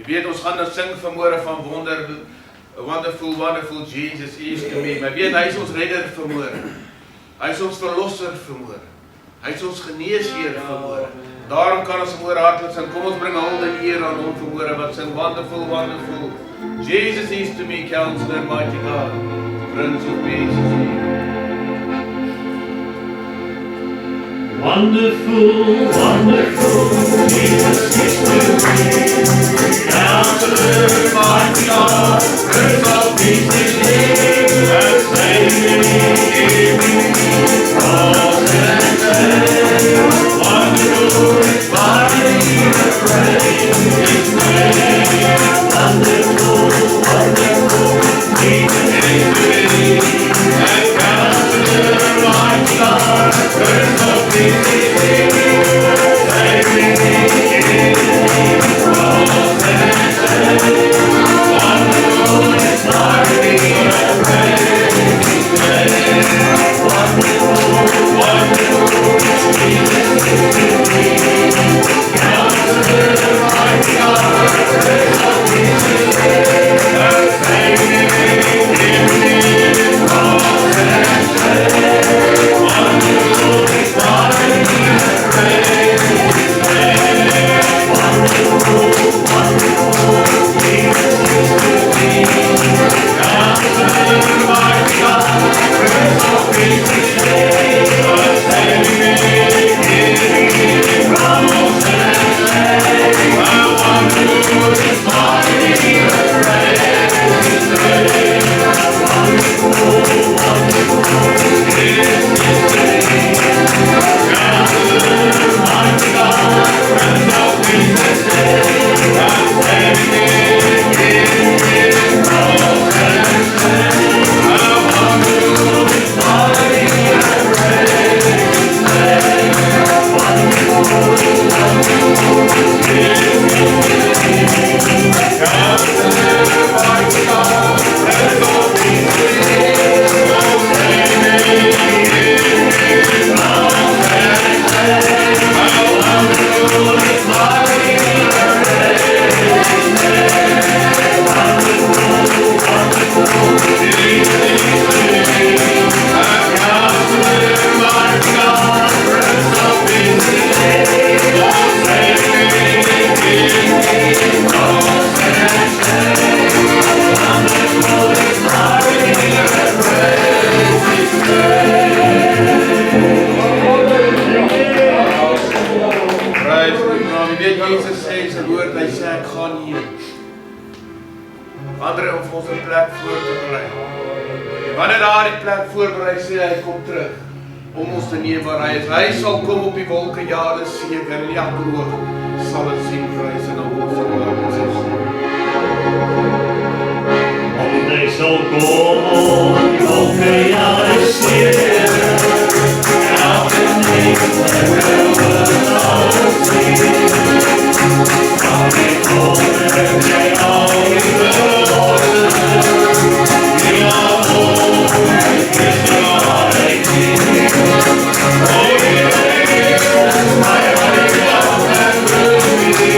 Jy weet, ons gaan nou sing vanmôre van wonderful, wonderful Jesus is to me. Maar weet, hy is ons redder vanmôre. Hy is ons verlosser vanmôre. Hy is ons geneesheer vanmôre. Daarom kan ons vanmôre hartlik sing. Kom ons bring hulde en eer aan hom vanmôre wat sing wonderful, wonderful. Jesus is to me, Counselor, mighty God, Prince of Peace. Wonderful, wonderful, Jesus is to me. Counselor, mighty God, Prince of Peace is here, and saving me, cross and shame. Wonderful, mighty, praise His name. Wonderful, wonderful, Jesus is to me. And Counselor, mighty God, Prince of Peace is here, saving me, cross and shame. Wonderful, mighty, praise His name. Wonderful, wonderful, Jesus is to me. Counselor, mighty God, Prince of Peace is here, saving me, cross and shame. Wonderful, mighty, praise His name. Wonderful, wonderful, Jesus is to me. Counselor, mighty God, Prince of Peace is here, saving me, cross and shame. Wonderful, mighty, praise His name. Wonderful, wonderful, Jesus is to me. Counselor, mighty God, Prince of Peace is here, saving me, cross and shame. Wonderful, mighty, praise His name. Wonderful, wonderful, Jesus is to me. Counselor, mighty God, Prince of Peace is here, saving me, cross and shame. Wonderful, mighty, praise His name. Wonderful, wonderful, Jesus is to me. Counselor, mighty God, Prince of Peace is here, saving me, cross and shame. Wonderful, mighty, praise His name. Praise God. Jy weet, Jesus sê in sy woord, hy sê, ek gaan heen. Ander om vir ons 'n plek voor te berei. Wanneer daar die plek voorberei, sê hy, kom terug, om ons te neem waar hy is. Hy sal kom op die wolke, ja, dis seker, en elke oog sal het sien, prys en op ons They shall go, okay, I see out in the river of sea. Coming home and they all the voices. We are home, it's your idea. Oh, yeah, my heart and ruby.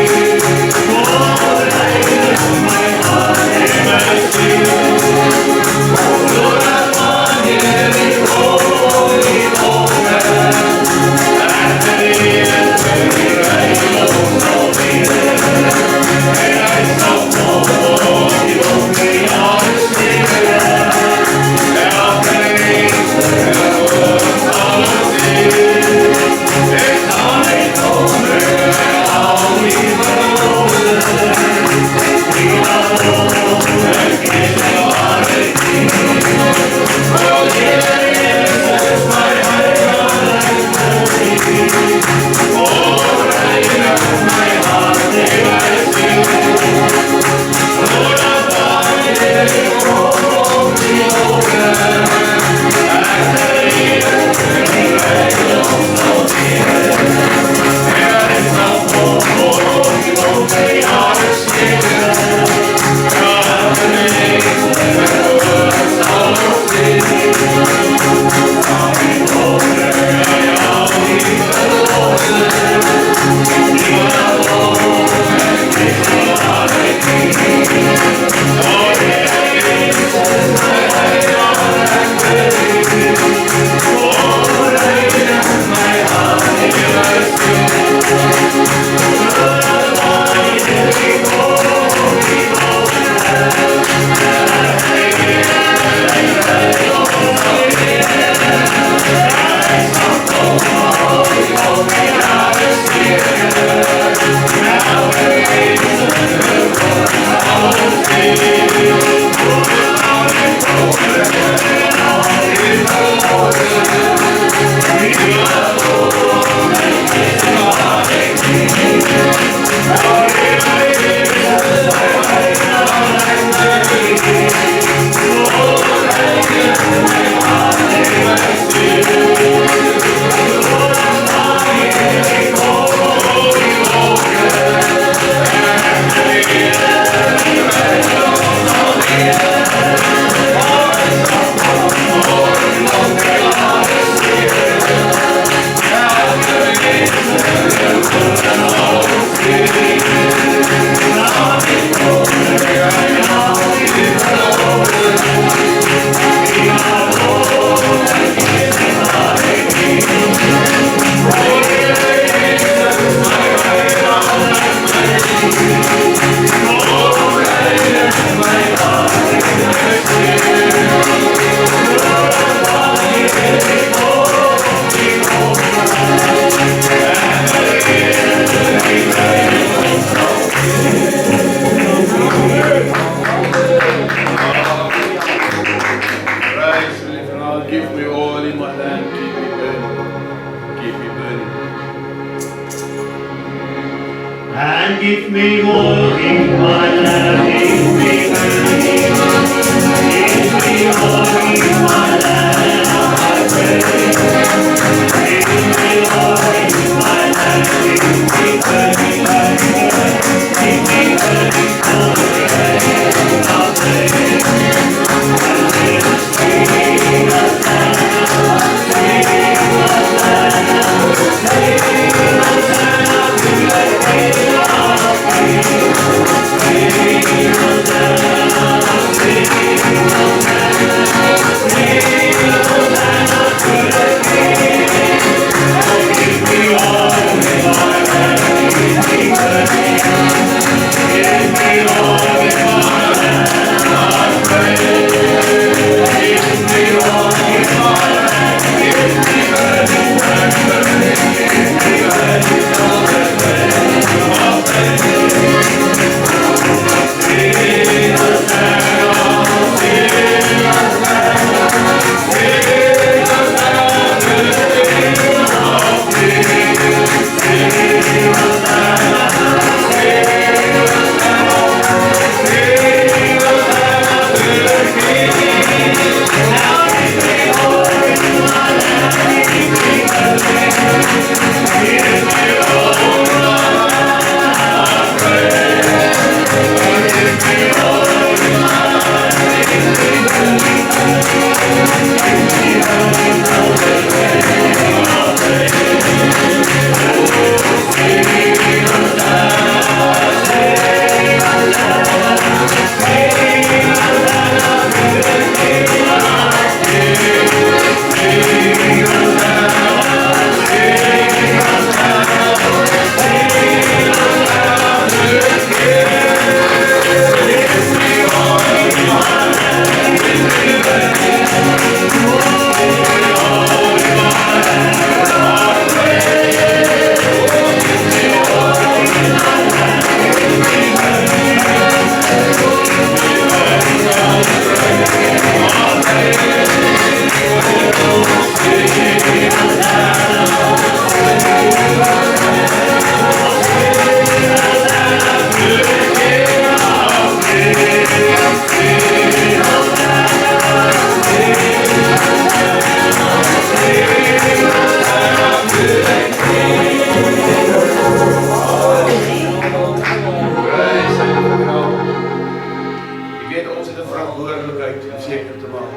verantwoordelikheid om seker te maak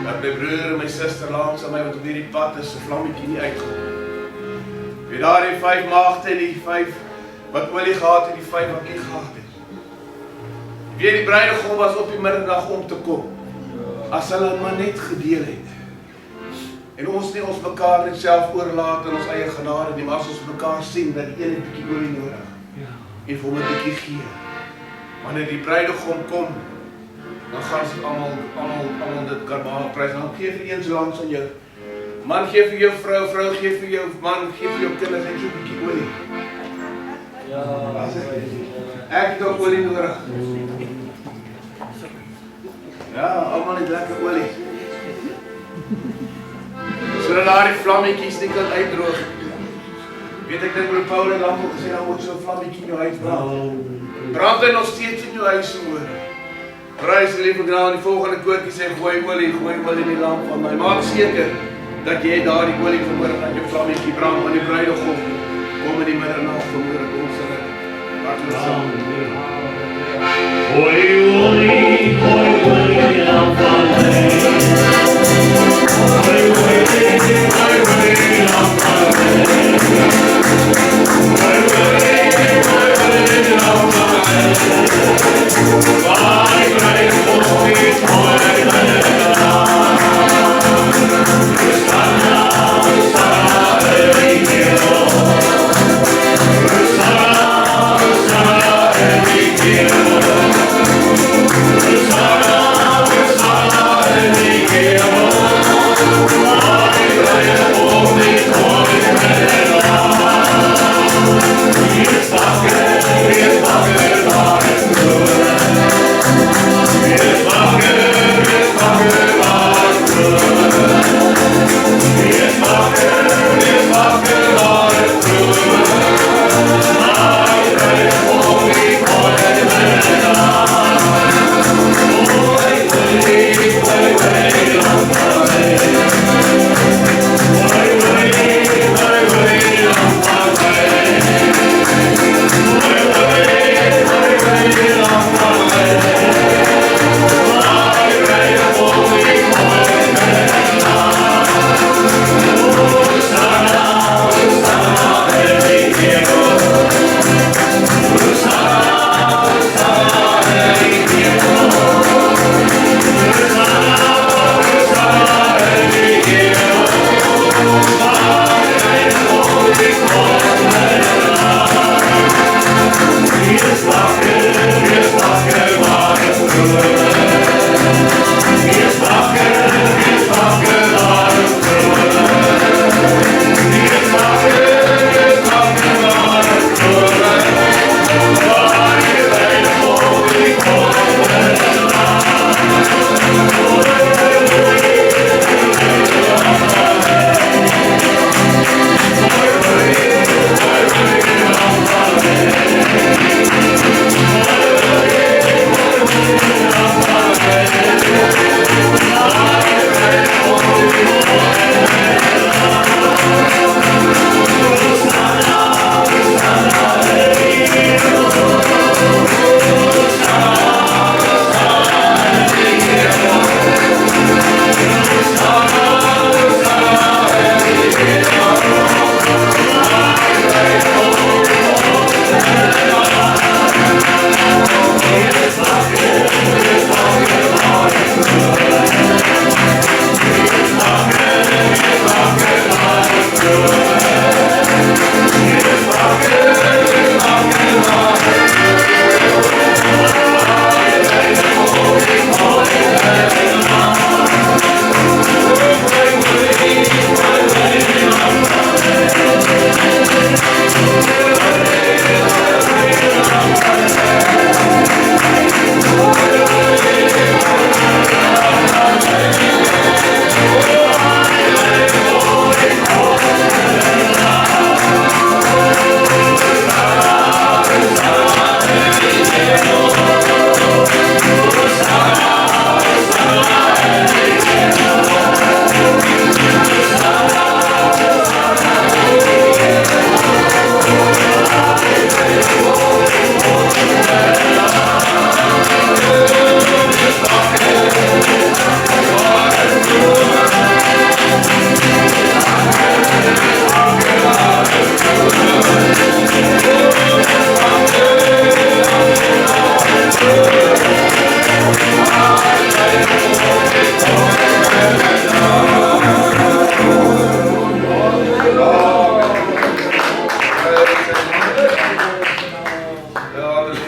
dat my broer en my suster langs aan my wat op hierdie pad is, 'n vlammetjie nie uitgaan. Wie daar die 5 maagde en die 5 wat olie gehad het, die 5 wat nie gehad het. Wie die bruidegom was op die middag om te kom, as hulle maar net gedeel het. En ons nie ons mekaar net self oorlaat in ons eie genade nie, maar as ons mekaar sien dat die een 'n bietjie olie nodig en vir hom 'n bietjie gee. Wanneer die bruidegom kom, dan gaan sy almal dit kan prys. Dan gee vir een so langs aan jou. Man gee vir jou vrou, vrou gee vir jou man, gee vir jou kinders net so 'n bietjie olie. Ek het ook olie nodig. Ja, almal het lekker olie. Sodat daar die vlammetjies nie kan uitdroog. Weet ek dink broer Paul het dan gesê, dan moet so 'n vlammetjie in jou huis brand. Brand hy nog steeds in jou huis hoor. Prys die liewe genade, die volgende koortjie sê, gooi olie in die lamp van my. Maak seker dat jy daar die olie vanmiddag aan jou vlammetjie brand, want die bruidegom kom in die middernag vanmiddag kom sy dit. Hartlik saam. Gooi olie in die lamp van my. Gooi olie in die lamp van my. Gooi olie in die lamp van my. Waar krijg ik ons niet mooi met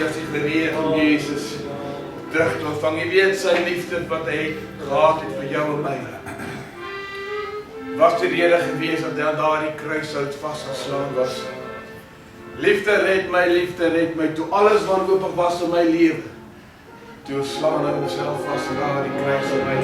as jy gereed om Jesus terug te ontvang. Jy weet sy liefde wat hy gehad het vir jou en my. Was die rede gewees dat hy aan daardie kruishout vasgeslaan was. Liefde red my, toe alles wanhoopig was in my lewe. Toe slaan hy homself vas aan daardie kruis en my.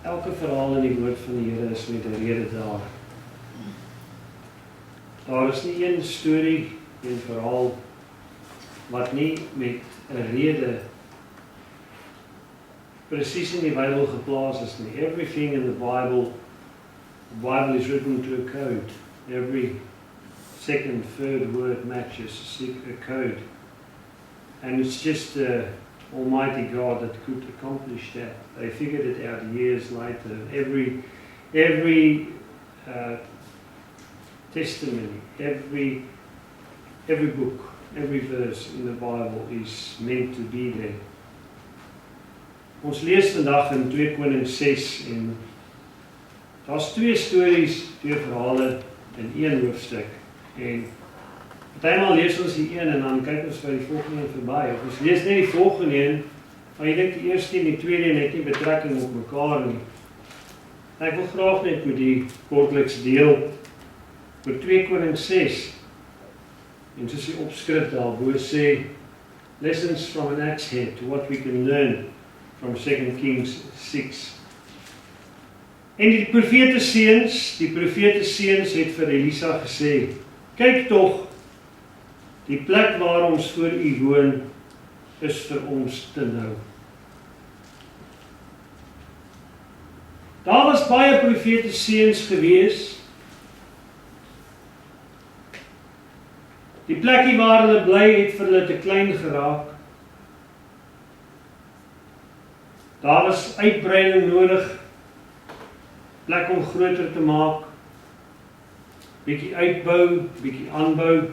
Elke verhaal in die woord van die Here is met 'n rede daar. Daar is nie een storie, een verhaal wat nie met 'n rede presies in die Bybel geplaas is nie. Everything in the Bible is written to a code. Every second, third word matches a code. And it's just Almighty God that could accomplish that. They figured it out years later. Every testimony, every book, every verse in the Bible is meant to be there. Ons lees vandag in 2 Konings 6 en daar's 2 stories, 2 verhale in 1 hoofstuk. En partymal lees ons die een en dan kyk ons vir die volgende een verby. Of ons lees net die volgende een, maar jy dink die eerste en die tweede net nie betrekking op mekaar nie. En ek wil graag net met die kortliks deel oor 2 Konings 6. En soos die opskrif daarbo sê, Lessons from an axe head to what we can learn from 2 Kings 6. En die profete seuns het vir Elisa gesê, kyk tog, die plek waar ons voor u woon, is vir ons te nou. Daar was baie profete seuns gewees. Die plekkie waar hulle bly het vir hulle te klein geraak. Daar was uitbreiding nodig, plek om groter te maak, bietjie uitbou, bietjie aanbou.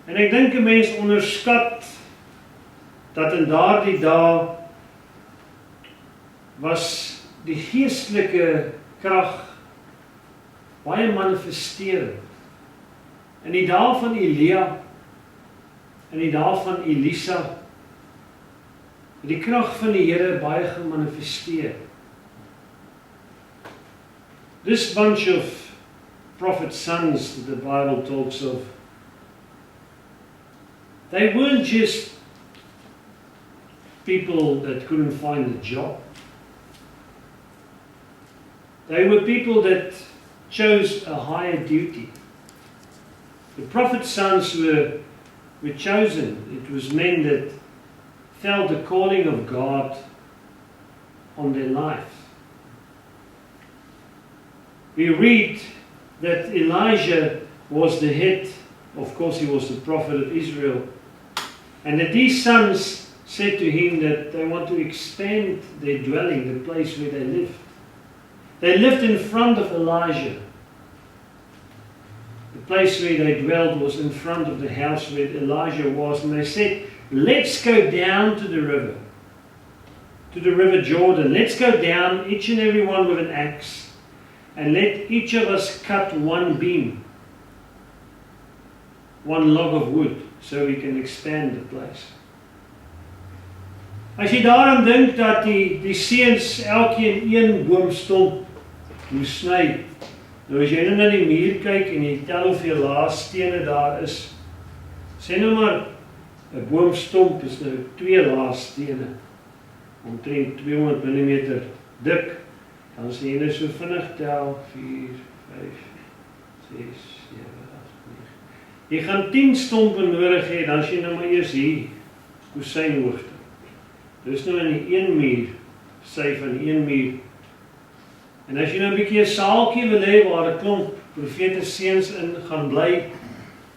En ek dink 'n mens onderskat dat in daardie dae was die geestelike krag baie manifesterend. In die dae van Elia, in die dae van Elisa, het die krag van die Here baie gemanifesteer. This bunch of prophet sons that the Bible talks of, they weren't just people that couldn't find a job. They were people that chose a higher duty. The prophet sons were chosen. It was men that felt the calling of God on their life. We read that Elijah was the head, of course he was the prophet of Israel, and that these sons said to him that they want to expand their dwelling, the place where they lived. They lived in front of Elijah. The place where they dwelled was in front of the house where Elijah was, and they said, let's go down to the river Jordan. Let's go down, each and every one with an axe, and let each of us cut one beam, one log of wood, so we can expand the place. As jy daaraan dink dat die seuns elkeen een boomstomp moes sny, nou as jy nou na die muur kyk en jy tel hoeveel lae stene daar is, sê nou maar 'n boomstomp is nou 2 lae stene, omtrent 200 mm dik, dan sê jy nou so vinnig tel 4, 5, 6, 7, 8, 9. Jy gaan 10 stompe nodig hê, dan sê jy nou maar eers hier kusynhoogte. Dis nou in die een muur, sy van die een muur. En as jy nou 'n bietjie 'n saaltjie wil hê waar 'n klomp profete seuns in gaan bly,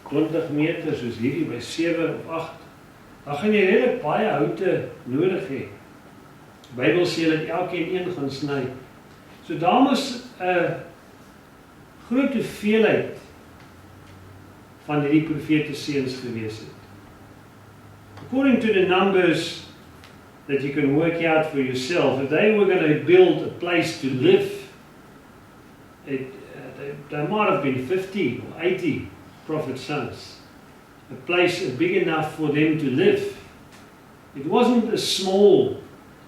20 meter soos hierdie by 7 of 8, dan gaan jy redelik baie houte nodig hê. Die Bybel sê dat elkeen een gaan sny. So daar moes 'n groot hoeveelheid van hierdie profete seuns gewees het. According to the numbers that you can work out for yourself, if they were going to build a place to live, there might have been 50 or 80 prophet sons. A place big enough for them to live. It wasn't a small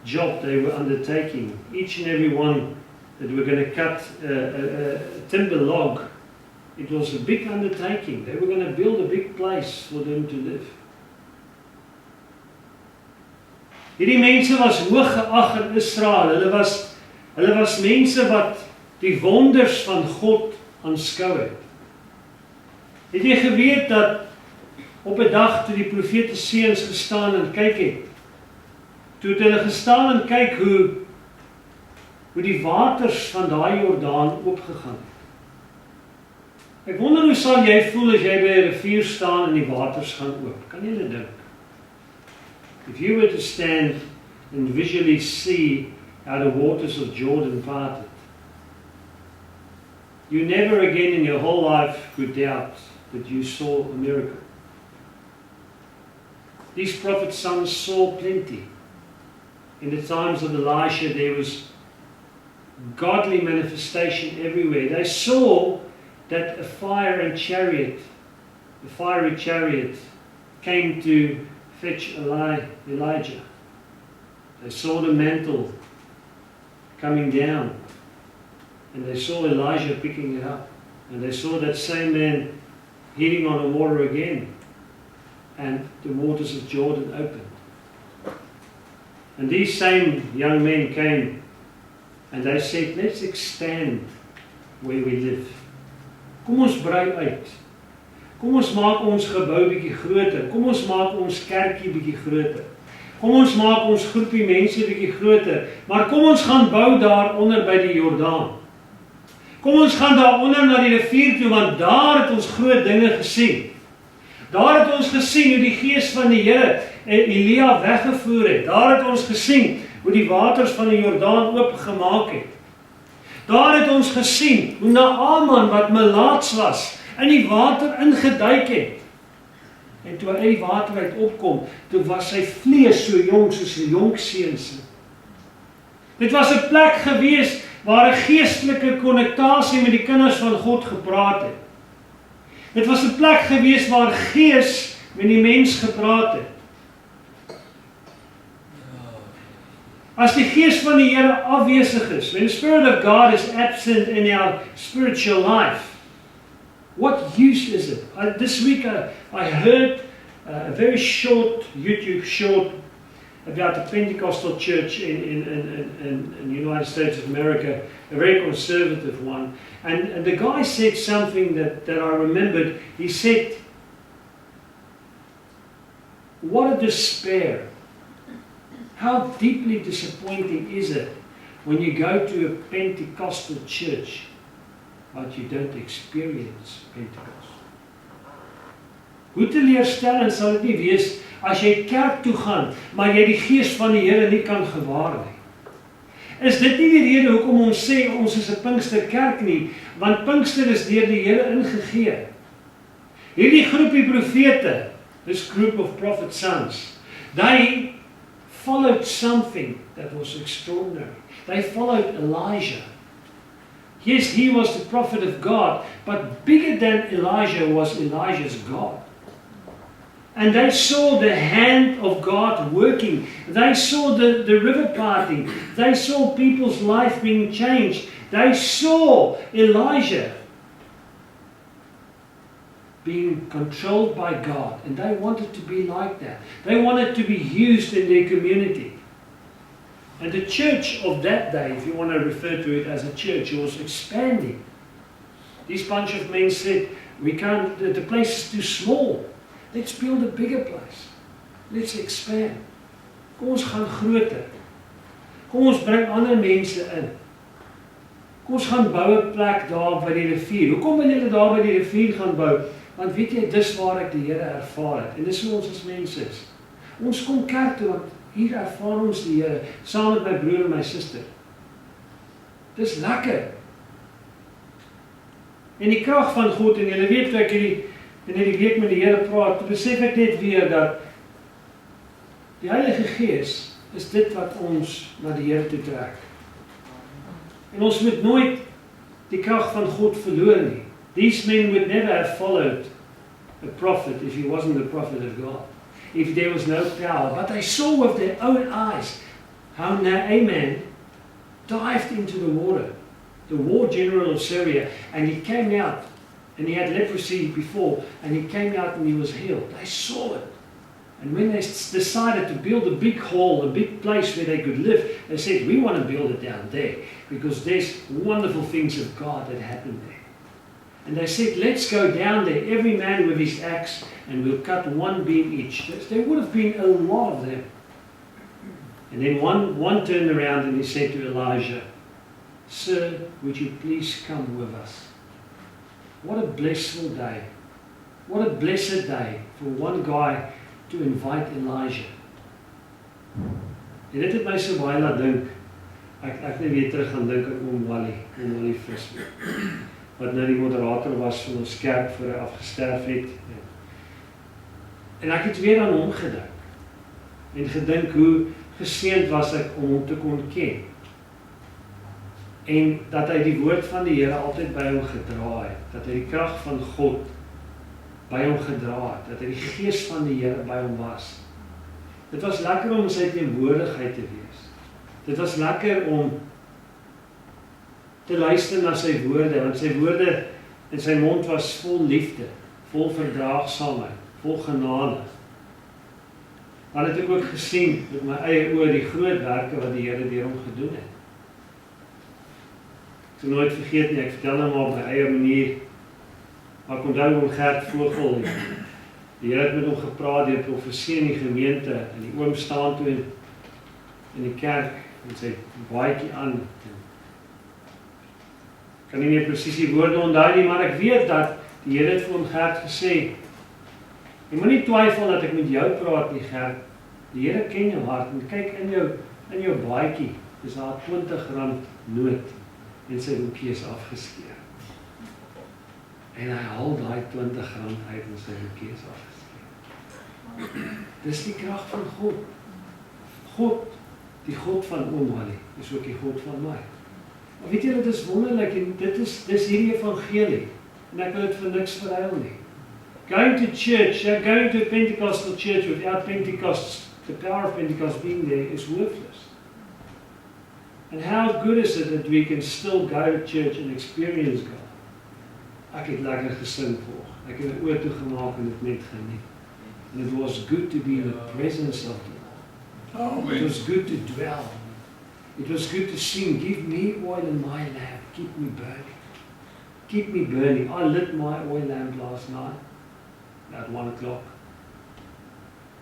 job they were undertaking. Each and every one that were going to cut a timber log, it was a big undertaking. They were going to build a big place for them to live. Hierdie mense was hoog geag in Israel. Hulle was mense wat die wonders van God aanskou het. Het jy geweet dat op 'n dag toe die profete seuns gestaan en kyk het, toe het hulle gestaan en kyk hoe die waters van daai Jordaan oopgegaan het. Ek wonder hoe sal jy voel as jy by 'n rivier staan en die waters gaan oop? Kan jy dit dink? If you were to stand and visually see how the waters of Jordan parted, you never again in your whole life could doubt that you saw a miracle. These prophet sons saw plenty. In the times of Elisha, there was godly manifestation everywhere. They saw that a fiery chariot came to fetch Elijah. They saw the mantle coming down, and they saw Elijah picking it up, and they saw that same man hitting on the water again, and the waters of Jordan opened. And these same young men came and they said, let's expand where we live. Kom ons brei uit. Kom ons maak ons gebou bietjie groter. Kom ons maak ons kerkie bietjie groter. Kom ons maak ons groepie mense bietjie groter. Maar kom ons gaan bou daaronder by die Jordaan. Kom ons gaan daaronder na die rivier toe, want daar het ons groot dinge gesien. Daar het ons gesien hoe die gees van die Here Elia weggevoer het. Daar het ons gesien hoe die waters van die Jordaan oopgemaak het. Daar het ons gesien hoe Naaman wat melaats was in die water ingeduik het. En toe hy uit die water uit opkom, toe was sy vlees so jong soos 'n jong seun se. Dit was 'n plek gewees waar 'n geestelike konnektasie met die kinders van God gepraat het. Dit was 'n plek gewees waar Gees met die mens gepraat het. As die gees van die Here afwesig is, when the Spirit of God is absent in our spiritual life, what use is it? This week I heard a very short YouTube short about the Pentecostal church in the United States of America, a very conservative one. And the guy said something that I remembered. He said, what a despair. How deeply disappointing is it when you go to a Pentecostal church, but you don't experience Pentecost? Hoe teleurstellend sal dit nie wees as jy kerk toe gaan, maar jy die gees van die Here nie kan gewaar nie. Is dit nie die rede hoekom ons sê ons is 'n Pinksterkerk nie, want Pinkster is deur die Here ingegee. Hierdie groepie profete, this group of prophet sons, they followed something that was extraordinary. They followed Elijah. Yes, he was the prophet of God, but bigger than Elijah was Elijah's God. And they saw the hand of God working. They saw the river parting. They saw people's life being changed. They saw Elijah being controlled by God. And they wanted to be like that. They wanted to be used in their community. And the church of that day, if you want to refer to it as a church, was expanding. This bunch of men said, we can't, the place is too small. Let's build a bigger place. Let's expand. Kom ons gaan groter. Kom ons bring ander mense in. Kom ons gaan bou 'n plek daar by die rivier. Hoekom wil julle daar by die rivier gaan bou? Want weet jy, dis waar ek die Here ervaar het. En dis hoe ons as mense is. Ons kom kerk toe want hier ervaar ons die Here saam met my broer en my suster. Dis lekker. En die krag van God, en julle weet toe ek in hierdie week met die Here praat, toe besef ek net weer dat die Heilige Gees is dit wat ons na die Here toe trek. En ons moet nooit die krag van God verloor nie. These men would never have followed a prophet if he wasn't the prophet of God, if there was no power. But they saw with their own eyes how Naaman dived into the water, the war general of Syria, and he came out, and he had leprosy before, and he came out and he was healed. They saw it. And when they decided to build a big hall, a big place where they could live, they said, we want to build it down there, because there's wonderful things of God that happened there. And they said, let's go down there, every man with his axe, and we'll cut one beam each. There would have been a lot of them. And then one turned around and he said to Elijah, Sir, would you please come with us? What a blissful day. What a blessed day for one guy to invite Elijah. En dit het my so baie laat dink. Ek net weer terug gaan dink aan oom Wally Visser, wat nou die moderator was van ons kerk voor hy afgesterf het. En ek het weer aan hom gedink. En gedink hoe geseënd was ek om hom te kon ken. En dat hy die woord van die Here altyd by hom gedra het. Dat hy die krag van God by hom gedra het. Dat hy die gees van die Here by hom was. Dit was lekker om sy teenwoordigheid te wees. Dit was lekker om te luister na sy woorde, want sy woorde en sy mond was vol liefde, vol verdraagsaamheid, vol genade. Dan het ek ook gesien met my eie oë die groot werke wat die Here deur hom gedoen het. Ek sal nooit vergeet nie, ek vertel nou maar op my eie manier, maar ek onthou om Gert Vogel, die Here het met hom gepraat deur profesie in die gemeente, en die oom staan toe in die kerk, met sy baadjie aan, kan nie meer presies die woorde onthou nie, maar ek weet dat die Here het vir hom Gert gesê, jy moet nie twyfel dat ek met jou praat nie, Gert. Die Here ken jou hart, en kyk in jou baadjie, is daar R20 noot, en sy hoekie is afgeskeer. En hy haal daai R20 uit, en sy hoekie is afgeskeer. Dis die krag van God. God, die God van oom Wally, is ook die God van my. Maar weet jy, dit is wonderlik, en dis hierdie evangelie, en ek wil dit vir niks verruil nie. Going to church, going to a Pentecostal church without Pentecost, the power of Pentecost being there is worthless. And how good is it that we can still go to church and experience God? Ek het lekker gesing voor. Ek het dit oor toe gemaak en dit net geniet. And it was good to be in the presence of the Lord. It was good to dwell. It was good to sing, give me oil in my lamp, keep me burning. Keep me burning. I lit my oil lamp last night at 1 o'clock.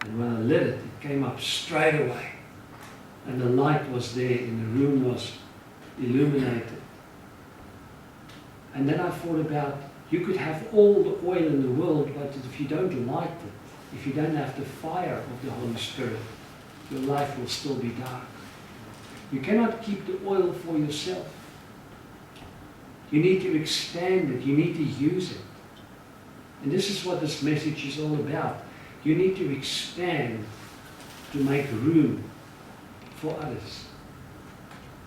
And when I lit it, it came up straight away. And the light was there and the room was illuminated. And then I thought about, you could have all the oil in the world, but if you don't light it, if you don't have the fire of the Holy Spirit, your life will still be dark. You cannot keep the oil for yourself. You need to expand it. You need to use it. And this is what this message is all about. You need to expand to make room for others.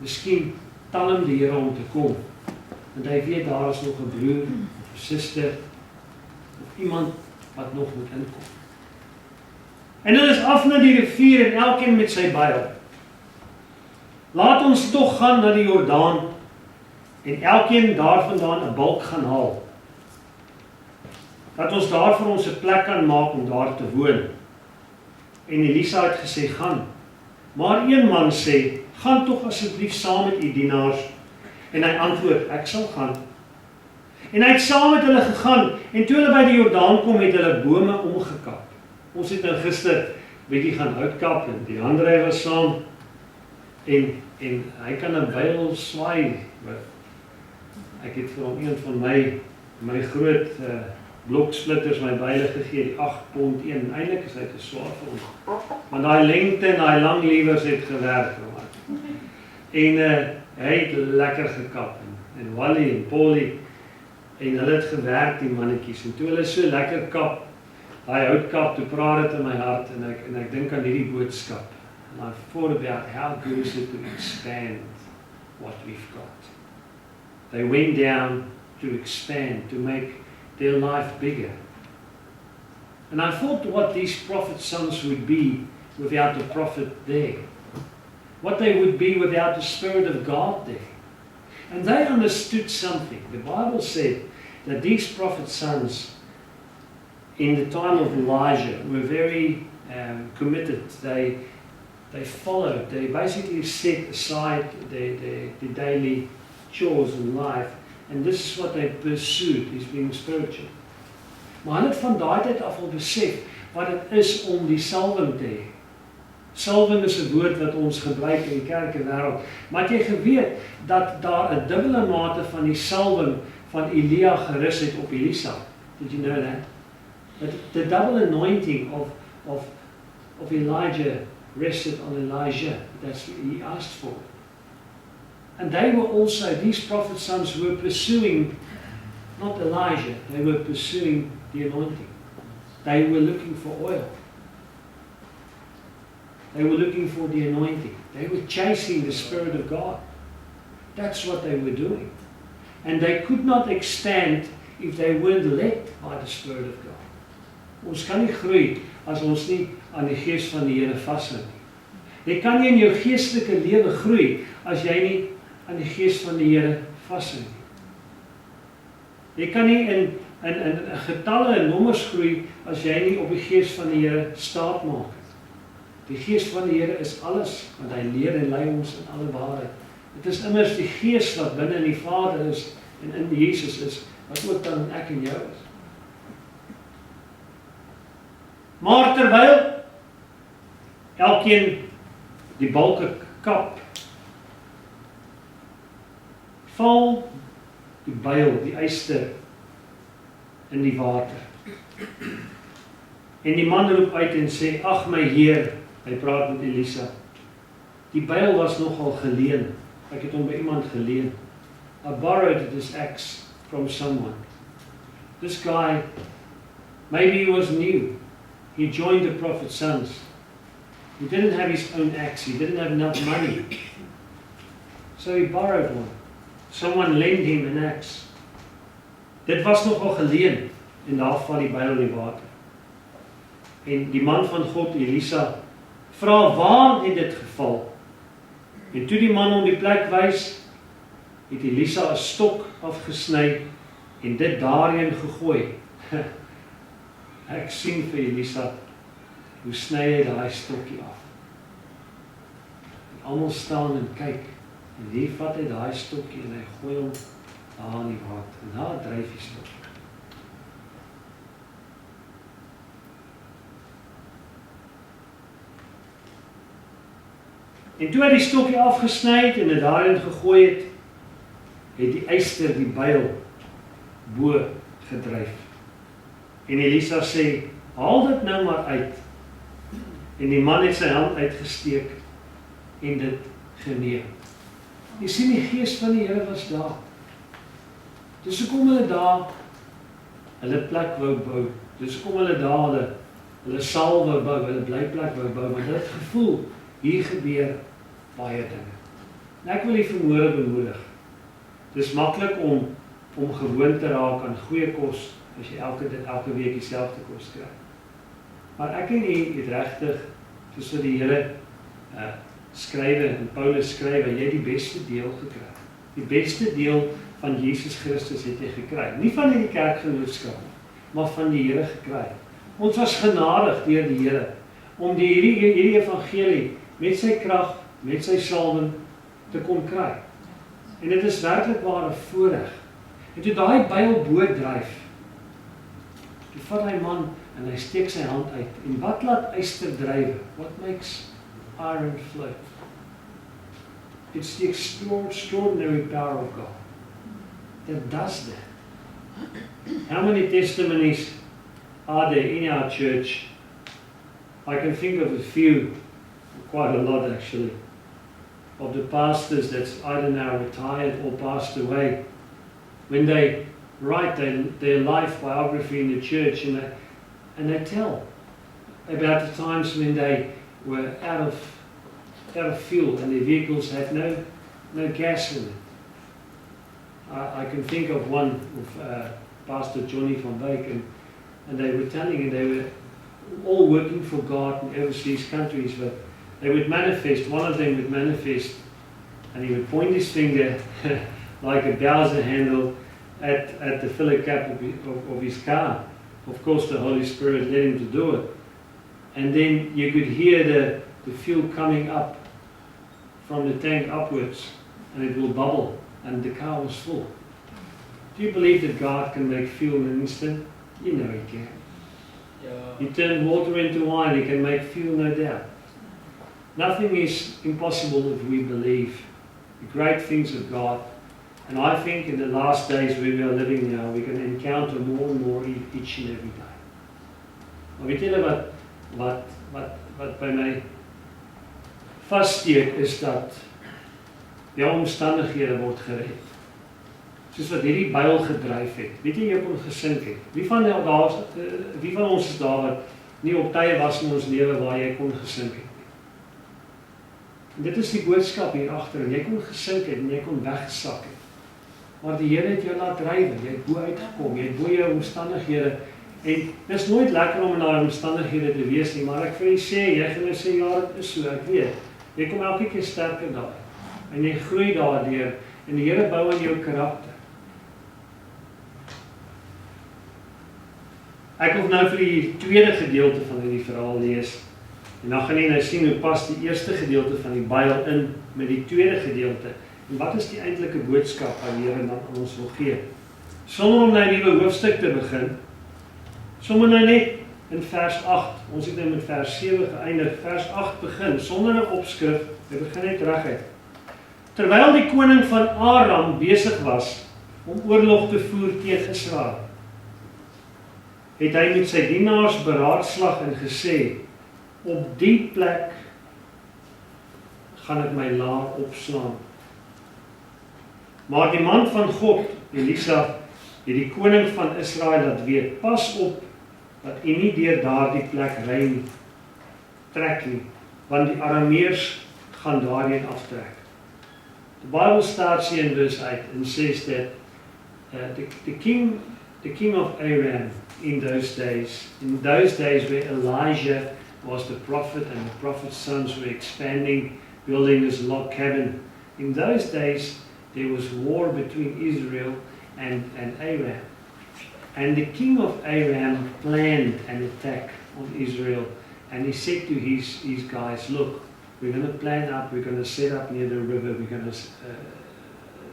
Miskien tel hom die Here om te kom. Want hy weet daar is nog 'n broer of 'n suster of iemand wat nog moet inkom. En hulle is af na die rivier en elkeen met sy byl. Laat ons tog gaan na die Jordaan en elkeen daarvandaan 'n bulk gaan haal. Dat ons daar vir ons 'n plek kan maak om daar te woon. En Elisa het gesê, gaan. Maar een man sê, gaan tog asseblief saam met u dienaars. En hy antwoord, ek sal gaan. En hy het saam met hulle gegaan, en toe hulle by die Jordaan kom, het hulle bome omgekap. Ons het nou gister bietjie gaan houtkap, en die ander was saam, en hy kan 'n byl swaai. Ek het vir hom een van my groot bloksplitters my byle gegee, die 8 pond 1, en eintlik is hy te swaar vir hom. Want daai lengte en daai lang liewers het gewerk vir hom. En hy het lekker gekap, en Wally en Polly, en hulle het gewerk, die mannetjies, en toe hulle so lekker kap, daai houtkap, toe praat dit in my hart, en ek dink aan hierdie boodskap, and I thought about how good is it to expand what we've got. They went down to expand, to make their life bigger. And I thought what these prophet's sons would be without the prophet there. What they would be without the Spirit of God there. And they understood something. The Bible said that these prophet's sons in the time of Elijah were very committed. They followed, they basically set aside their daily chores in life. And this is what they pursued, is being spiritual. Maar hulle het van daai tyd af al besef wat dit is om die salwing te hê. Salwing is 'n woord wat ons gebruik in die kerkewêreld. Maar het jy geweet dat daar 'n dubbele mate van die salwing van Elia gerus het op Elisa? Did you know that? That the double anointing of Elijah rested on Elijah. That's what he asked for. And they were also, these prophet's sons were pursuing, not Elijah, they were pursuing the anointing. They were looking for oil. They were looking for the anointing. They were chasing the Spirit of God. That's what they were doing. And they could not expand if they weren't led by the Spirit of God. Ons kan nie groei as ons nie aan die gees van die Here vashou nie. Jy kan nie in jou geestelike lewe groei as jy nie aan die gees van die Here vashou nie. Jy kan nie in getalle en nommers groei as jy nie op die gees van die Here staat maak. Die gees van die Here is alles, want hy leer en lei ons in alle waarheid. Dit is immers die gees wat binne in die Vader is en in Jesus is, wat ook dan ek en jou is. Maar terwyl elkeen die balke kap, val die byl, die yster in die water. En die man roep uit en sê, ag my Heer, hy praat met Elisa, die byl was nogal geleen, ek het hom by iemand geleen. I borrowed this axe from someone. This guy, maybe he was new, he joined the prophet's sons. He didn't have his own axe, he didn't have enough money. So he borrowed one. Someone lent him an axe. Dit was nogal geleen, en daar val die byl in die water. En die man van God, Elisa, vra waar het dit geval? En toe die man om die plek wys, het Elisa 'n stok afgesny en dit daarheen gegooi. Ek sien vir Elisa, hoe sny hy daai stokkie af? En almal staan en kyk, en hier vat hy daai stokkie en hy gooi hom daar in die water, en daar dryf die stok. En toe hy die stokkie afgesny het en dit daarin gegooi het, het die yster die byl bo gedryf. En Elisa sê, haal dit nou maar uit. En die man het sy hand uitgesteek en dit geneem. Jy sien die gees van die Here was daar. Dis hoekom hulle daar hulle plek wou bou. Dis hoekom hulle daar hulle saal wou bou, hulle blyplek wou bou, want hulle het gevoel, hier gebeur baie dinge. En ek wil die vermoere bemoedig. Dis maklik om gewoon te raak aan goeie kos, as jy elke week dieselfde kos kry. Maar ek en jy het regtig, soos wat die Here skrywe, en Paulus skrywe, jy het die beste deel gekry. Die beste deel van Jesus Christus het jy gekry. Nie van die kerkgenootskap, maar van die Here gekry. Ons was genadig deur die Here, om hierdie evangelie met sy krag, met sy salwing te kon kry. En dit is werklik waar 'n voorreg. En toe daai byl bo dryf, toe vat hy man en hy steek sy hand uit. En wat laat yster drywe? What makes iron flow? It's the extraordinary power of God that does that. How many testimonies are there in our church? I can think of a few, quite a lot actually, of the pastors that's either now retired or passed away, when they write their life biography in the church, and they tell about the times when they were out of fuel and their vehicles had no gas in it. I can think of one of Pastor Johnny van Beek, and they were telling, and they were all working for God in overseas countries, but they would manifest, one of them would manifest, and he would point his finger like a Bowser handle at the filler cap of his car. Of course, the Holy Spirit led him to do it. And then you could hear the fuel coming up from the tank upwards, and it will bubble, and the car was full. Do you believe that God can make fuel in an instant? You know He can. He turned water into wine, He can make fuel, no doubt. Nothing is impossible if we believe the great things of God. And I think in the last days where we are living now, we're going to encounter more and more each and every day. Maar weet julle wat by my vassteek is dat jou omstandighede word gered. Soos wat hierdie byl gedryf het. Weet jy kon gesink het? Wie van ons is daar wat nie op tye was in ons lewe waar jy kon gesink het? En dit is die boodskap hier agter, en jy kon gesink het en jy kon weggesak het. Maar die Here het jou laat dryf, jy het bo uitgekom, jy het bo jou omstandighede, en dit is nooit lekker om in daai omstandighede te wees nie, maar ek vir jy sê, jy gaan nou sê, ja, dit is so, ek weet, jy kom elke keer sterker daar, en jy groei daardeur, en die Here bou aan jou karakter. Ek wil nou vir die tweede gedeelte van hierdie verhaal lees, en dan gaan jy nou sien hoe pas die eerste gedeelte van die Bybel in met die tweede gedeelte, en wat is die eintlike boodskap wat die Here dan aan ons wil gee. Sonder om nou 'n nuwe hoofstuk te begin, sommer nou net in vers 8, ons het nou met vers 7 geëindig, vers 8 begin, sonder 'n opskrif, hy begin net reguit. Terwyl die koning van Aram besig was om oorlog te voer teen Israel, het hy met sy dienaars beraadslag en gesê, op die plek gaan ek my laar opslaan. Maar die man van God, Elisa, het die koning van Israel laat weet, pas op dat u nie deur daardie plek ry nie, trek nie, want die Arameërs gaan daarheen aftrek. The Bible starts here in verse 8 and says that the king of Aram in those days where Elijah was the prophet and the prophet's sons were expanding building this log cabin. In those days, there was war between Israel and Aram. And the king of Aram planned an attack on Israel. And he said to his guys, look, we're going to plan up, we're going to set up near the river, we're going to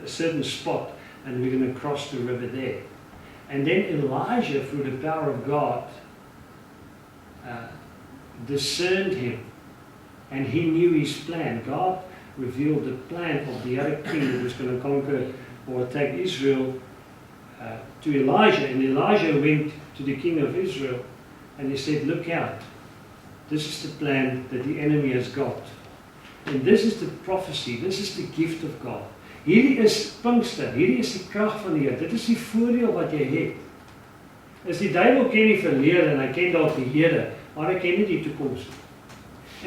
a certain spot, and we're going to cross the river there. And then Elijah, through the power of God, discerned him, and he knew his plan. God revealed the plan of the other king that was going to conquer or attack Israel to Elijah. And Elijah went to the king of Israel and he said, look out, this is the plan that the enemy has got. And this is the prophecy, this is the gift of God. Hierdie is Pinkster, hierdie is die krag van die Here. Dit is die voordeel wat jy het. As die duiwel ken die verlede en hy ken dalk die hede, maar hy ken nie die toekoms nie.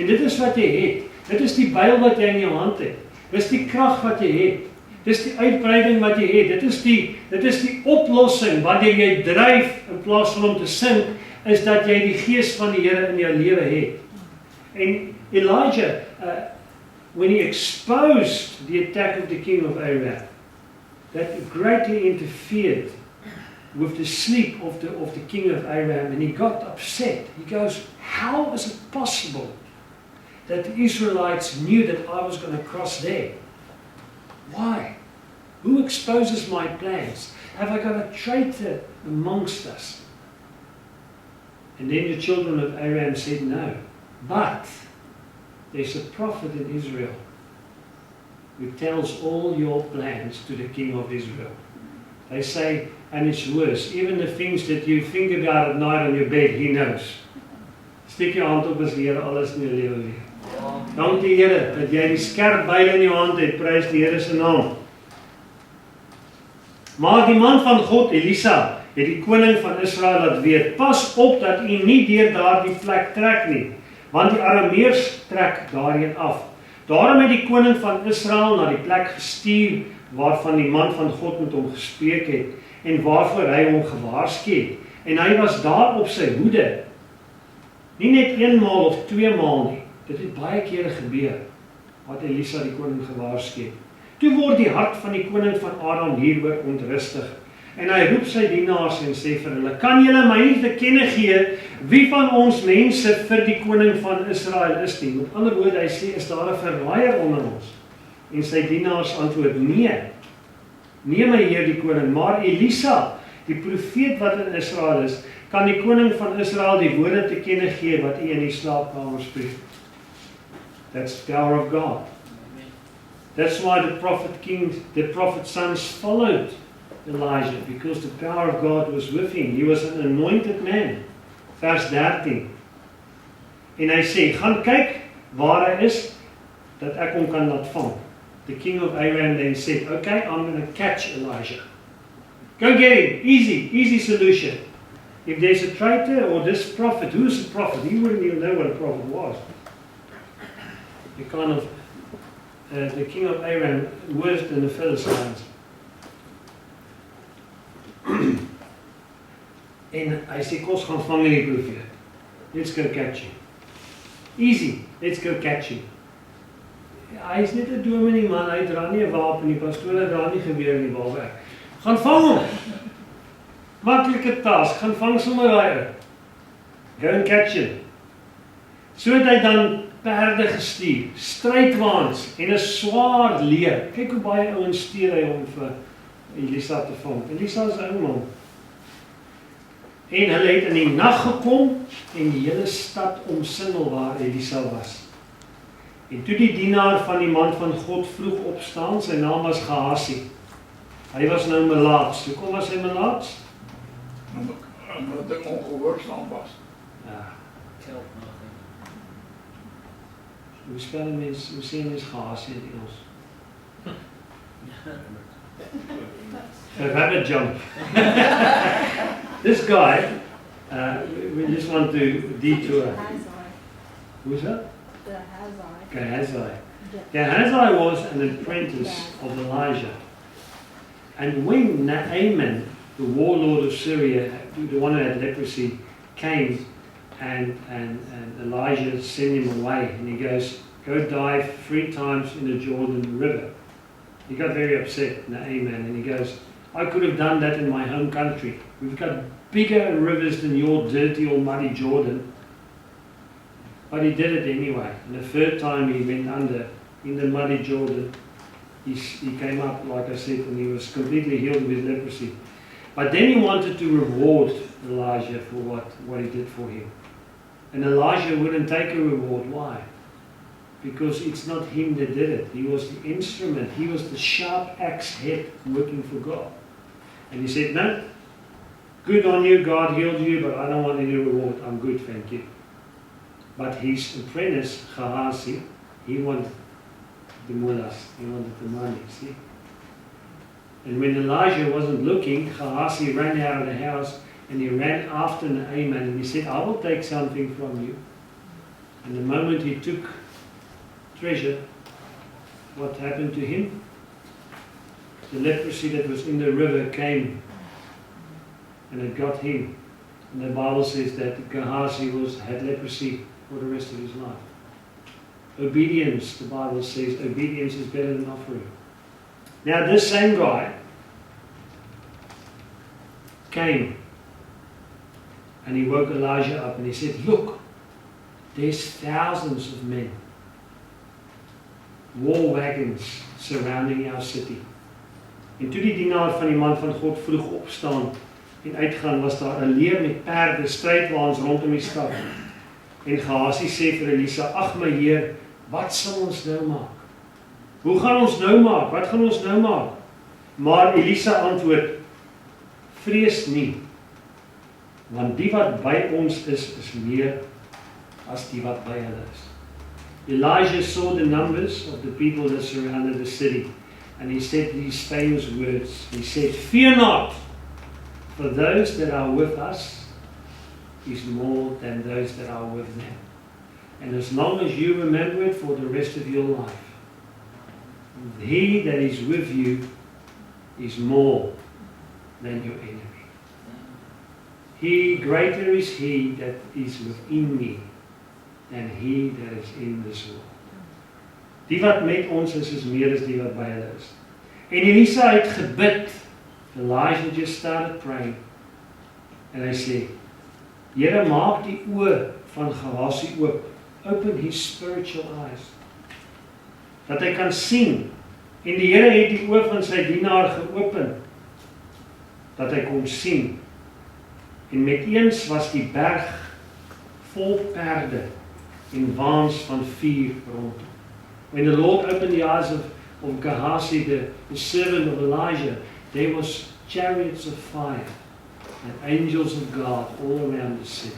En dit is wat jy het. Dit is die Bybel wat jy in jou hand het. Dis die krag wat jy het. Dis die uitbreiding wat jy het. Dit is die oplossing wanneer jy dryf in plaas van om te sink, is dat jy die gees van die Here in jou lewe het. En Elijah, when he exposed the attack of the king of Aram, that greatly interfered with the sleep of the king of Aram, and he got upset. He goes, how is it possible that the Israelites knew that I was going to cross there? Why? Who exposes my plans? Have I got a traitor amongst us? And then the children of Aram said, no. But there's a prophet in Israel who tells all your plans to the king of Israel. They say, and it's worse, even the things that you think about at night on your bed, he knows. Steek jou hand op as die Here alles in jou lewe weet. Dank die Here dat jy die skerp byl in jou hand het, prys die Here se naam. Maar die man van God, Elisa, het die koning van Israel laat weet, pas op dat u nie deur daardie plek trek nie, want die Arameërs trek daarheen af. Daarom het die koning van Israel na die plek gestuur waarvan die man van God met hom gespreek het en waarvoor hy hom gewaarsku het. En hy was daar op sy hoede. Nie net eenmaal of tweemaal nie. Dit het baie kere gebeur wat Elisa die koning gewaarsku het. Toe word die hart van die koning van Aram hieroor onrustig. En hy roep sy dienaars en sê vir hulle, kan julle my nie te kenne gee wie van ons mense vir die koning van Israel is nie? Met ander woorde, hy sê, is daar 'n verraaier onder ons? En sy dienaars antwoord, nee. Nee my heer die koning, maar Elisa, die profeet wat in Israel is, kan die koning van Israel die woorde te kenne gee wat u in die slaapkamer spreek. That's the power of God. That's why the prophet sons followed Elijah, because the power of God was with him. He was an anointed man. Vers 13. En hy sê, gaan kyk waar hy is, dat ek hom kan laat vang. The king of Aram then said, okay, I'm going to catch Elijah. Go get him. Easy solution. If there's a traitor or this prophet, who's the prophet? He wouldn't even know what a prophet was. The king of Aram worse than the Philistines. En hy sê, kom ons gaan vang die profeet. Let's go catch him. Easy, let's go catch him. Hy is net 'n dominee man, hy dra nie 'n wapen nie, pastore dra nie geweer nie, behalwe ek. Gaan vang hom. Maklike taak, gaan vang sommer daai. Go and catch him. So het hy dan perde gestuur, strydwaans en 'n swaar leeu. Kyk hoe baie ouens stuur hy om vir Elisa te vang. Elisa is 'n ou man. En hulle het in die nag gekom en die hele stad omsingel waar Elisa was. En toe die dienaar van die man van God vroeg opstaan, sy naam was Gehazi. Hy was nou melaats. Hoekom was hy melaats? Omdat hy ongehoorsaam was. Ja. Hoe sê mens Gehazi in Engels? A rabbit jump. This guy, we just want to detour. Who's that? Gehazi. Gehazi was an apprentice of Elijah. And when Naaman, the warlord of Syria, the one who had leprosy, came and Elijah sent him away, and he goes, go dive 3 times in the Jordan River. He got very upset, Naaman, and he goes, I could have done that in my home country. We've got bigger rivers than your dirty old muddy Jordan. But he did it anyway. And the 3rd time he went under in the muddy Jordan, he came up, like I said, and he was completely healed with leprosy. But then he wanted to reward Elijah for what he did for him. And Elijah wouldn't take a reward. Why? Because it's not him that did it. He was the instrument. He was the sharp axe head working for God. And he said, no, good on you, God healed you, but I don't want any reward. I'm good, thank you. But his apprentice, Gehazi, he wanted the mullahs. He wanted the money, see? And when Elijah wasn't looking, Gehazi ran out of the house and he ran after Naaman and he said, I will take something from you. And the moment he took treasure, what happened to him? The leprosy that was in the river came and it got him. And the Bible says that Gehazi had leprosy for the rest of his life. Obedience, the Bible says, obedience is better than offering. Now this same guy came and he woke Elijah up and he said, look, there's thousands of men, war wagons surrounding our city. En toe die dienaar van die man van God vroeg opstaan en uitgaan, was daar 'n leer met perde, strydwaans rondom die stad. En Gehazi sê vir Elisa, ag my Heer, wat sal ons nou maak? Hoe gaan ons nou maak? Wat gaan ons nou maak? Maar Elisa antwoord, vrees nie, want die wat by ons is meer as die wat by hulle is. Elijah saw the numbers of the people that surrounded the city, and he said these famous words. He said, fear not, for those that are with us is more than those that are with them. And as long as you remember it for the rest of your life, he that is with you is more than your enemy. Greater is he that is within me than he that is in this world. Die wat met ons is meer as die wat by hulle is. En Elisa het gebid. Elijah just started praying. En hy sê, Here, maak die oë van Gehazi oop. Open his spiritual eyes. Dat hy kan sien. En die Here het die oë van sy dienaar geopen. Dat hy kon sien. En met eens was die berg vol perde en waans van vuur rondom. When the Lord opened the eyes of Gehazi, the servant of Elijah, there was chariots of fire and angels of God all around the city.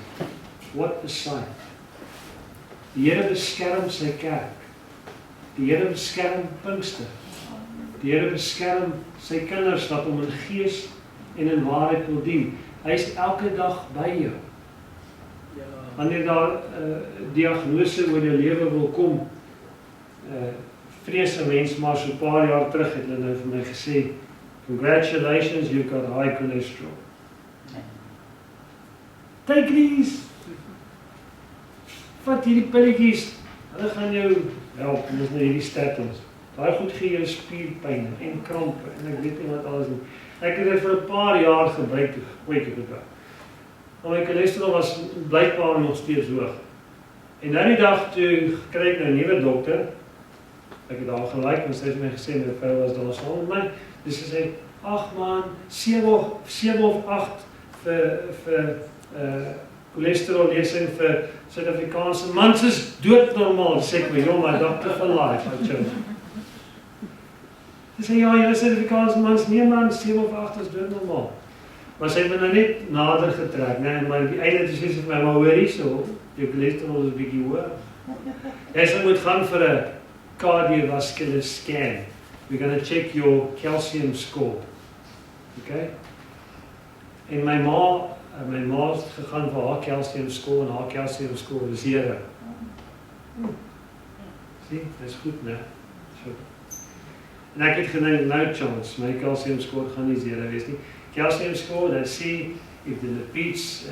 What a sight. Die Here beskerm sy kerk. Die Here beskerm Pinkster. Die Here beskerm sy kinders wat hom in gees en in waarheid wil dien. Hy is elke dag by jou. Wanneer daar diagnose oor jou lewe wil kom, vrees 'n mens maar so 'n paar jaar terug het hulle nou vir my gesê, congratulations, you've got high cholesterol. Take these. Vat hierdie pilletjies, hulle gaan jou help, en dis nou hierdie statins. Daai goed gee jou spierpyn en krampe, en ek weet nie wat alles nie. Ek het dit vir 'n paar jaar gebruik, my cholesterol was blykbaar nog steeds hoog. En nou die dag toe kry ek nou 'n nuwe dokter. Ek het daar gelyk, en sy het my gesê, my vrou was daar saam met my. Dus sy sê, ag man, 7 of 8 vir cholesterol lesing vir Suid-Afrikaanse mans is doodnormaal. Sê ek my, my doctor for life. Sy sê, ja, julle Suid-Afrikaanse mans, nee man, 7 of 8 is doodnormaal. Maar sy het my nou net nader getrek, nee, maar die einde toe sê sy vir my, maar hoor hierso, jou cholesterol is 'n bietjie hoog. En sy moet gaan vir 'n cardiovascular scan. We're going to check your calcium score. Okay? En my ma het gegaan vir haar calcium score, en haar calcium score is 0. Sien, dit is goed, né? So. En ek het gedink, no chance, my calcium score gaan nie 0 wees nie. Calcium score, let's see if the lipids,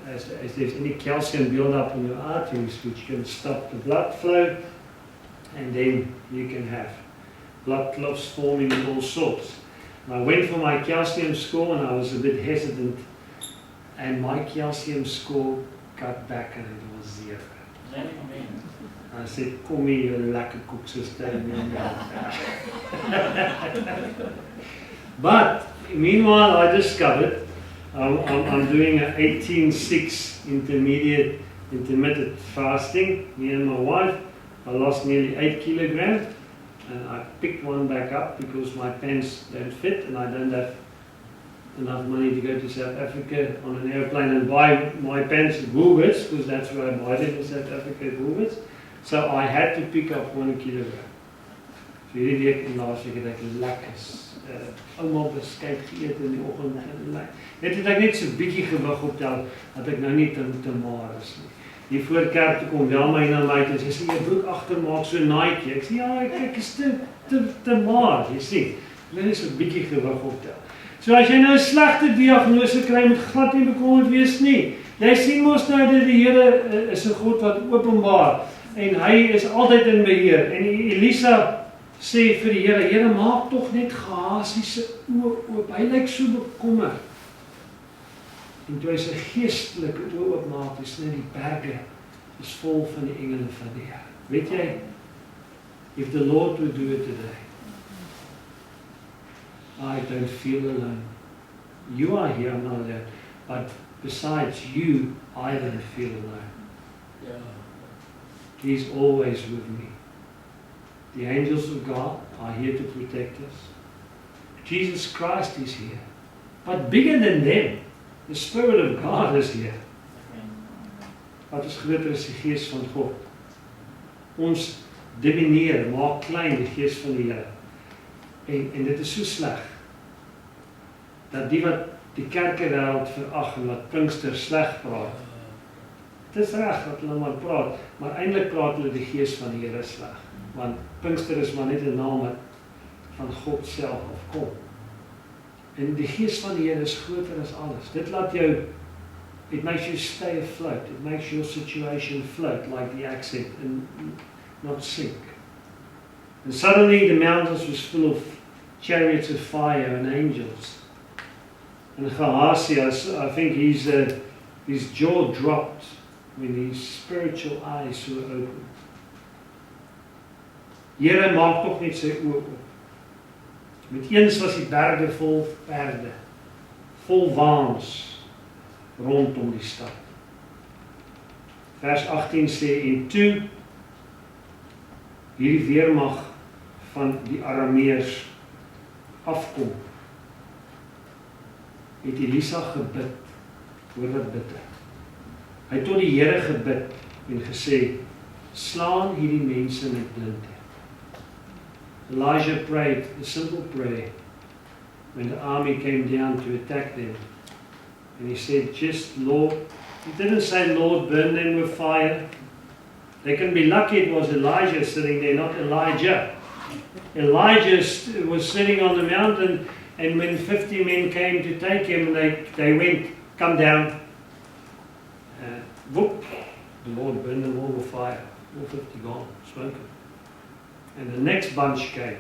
as there's any calcium build-up in your arteries, which can stop the blood flow, and then you can have blood clots forming in all sorts. And I went for my calcium score, and I was a bit hesitant, and my calcium score cut back, and it was 0. I said, "Kom hier, you lekker koeksuster." But meanwhile, I discovered I'm doing an 18-6 intermittent fasting. Me and my wife, I lost nearly 8 kilograms, and I picked one back up because my pants don't fit, and I don't have enough money to go to South Africa on an airplane and buy my pants at Woolworths, because that's where I buy them in South Africa at Woolworths. So I had to pick up 1 kilogram. So hierdie week en laasweek het ek lekkers ouma beskuit geëet in die oggend. Net het ek net so 'n bietjie gewig optel dat ek nou nie te maar is nie. Hier voor kerk toe kom wel my na my en sy sê jy broek agter maak so naaitjie. Ek sê ja, ek is te maar, jy sien. Net is so 'n bietjie gewig optel. So as jy nou 'n slegte diagnose kry, moet glad nie bekommerd wees nie. Jy sien mos nou dat die Here is 'n God wat openbaar en hy is altyd in beheer. En Elisa sê vir die Here, Here, maak tog net Gehasie se oë oop. Hy lyk so bekommerd. En toe hy sy geestelike oë oopmaak, is net die berge is vol van die engele van die Here. Weet jy, if the Lord would do it today, I don't feel alone. You are here, I'm not alone. But besides you, I don't feel alone. Yeah. He's always with me. The angels of God are here to protect us. Jesus Christ is here. But bigger than them, the Spirit of God is here. Wat is groter as die Gees van God? Ons dimineer, maak klein die Gees van die Here. En dit is so sleg, dat die wat die kerkewêreld verag en wat Pinkster sleg praat, dit is reg dat hulle maar praat, maar eintlik praat hulle die Gees van die Here sleg. Want Pinkster is maar net 'n naam wat van God self afkom. En die Gees van die Here is groter as alles. Dit laat jou, it makes you stay afloat. It makes your situation float like the accent and not sink. And suddenly the mountains was full of chariots of fire and angels. And Gehazi, I think his jaw dropped when his spiritual eyes were opened. Here maak tog net sy oë oop. Met eens was die berge vol perde, vol waans rondom die stad. Vers 18 sê, en toe hierdie weermag van die Arameërs afkom, het Elisa gebid, hoor wat bid hy. Hy het tot die Here gebid en gesê, slaan hierdie mense met blindheid. Elijah prayed a simple prayer when the army came down to attack them. And he said, just Lord, he didn't say, Lord, burn them with fire. They can be lucky it was Elijah sitting there, not Elijah. Elijah was sitting on the mountain, and when 50 men came to take him, they went, come down. Whoop, the Lord burned them all with fire. All 50 gone, smoking. And the next bunch came.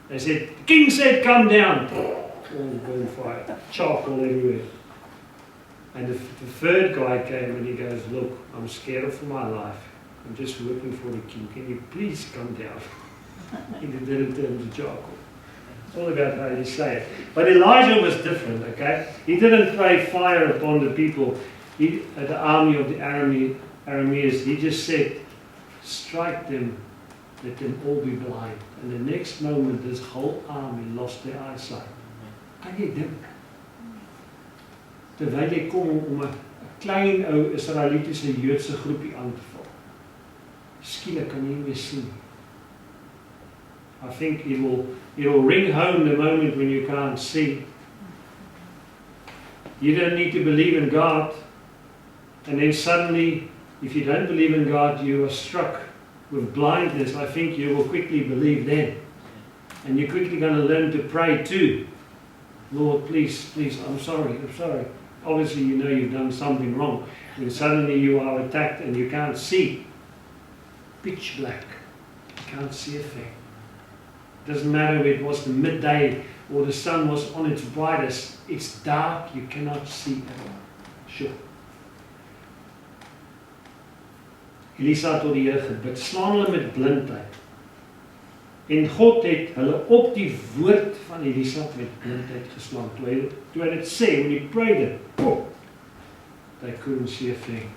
They said, the king said, come down. All burned fire, charcoal everywhere. And the third guy came and he goes, look, I'm scared for my life. I'm just working for the king. Can you please come down? He didn't turn to charcoal. It's all about how you say it. But Elijah was different, okay? He didn't pray fire upon the people, the army of the Arameans. He just said, strike them, let them all be blind. And the next moment, this whole army lost their eyesight. Kan jy dink? Terwyl jy kom om 'n klein ou Israelitiese Joodse groepie aan te val. Skielik kan jy nie meer sien. I think it will ring home the moment when you can't see. You don't need to believe in God, and then suddenly, if you don't believe in God, you are struck with blindness. I think you will quickly believe then, and you're quickly going to learn to pray too. Lord, please, I'm sorry. obviously you know you've done something wrong. When suddenly you are attacked and you can't see. Pitch black. You can't see a thing. Doesn't matter if it was the midday or the sun was on its brightest. It's dark, you cannot see at all. Sure. Elisa het tot die Here gebid, slaan hulle met blindheid. En God het hulle op die woord van Elisa met blindheid geslaan. Toe hy dit sê, when he prayed it, they couldn't see a thing.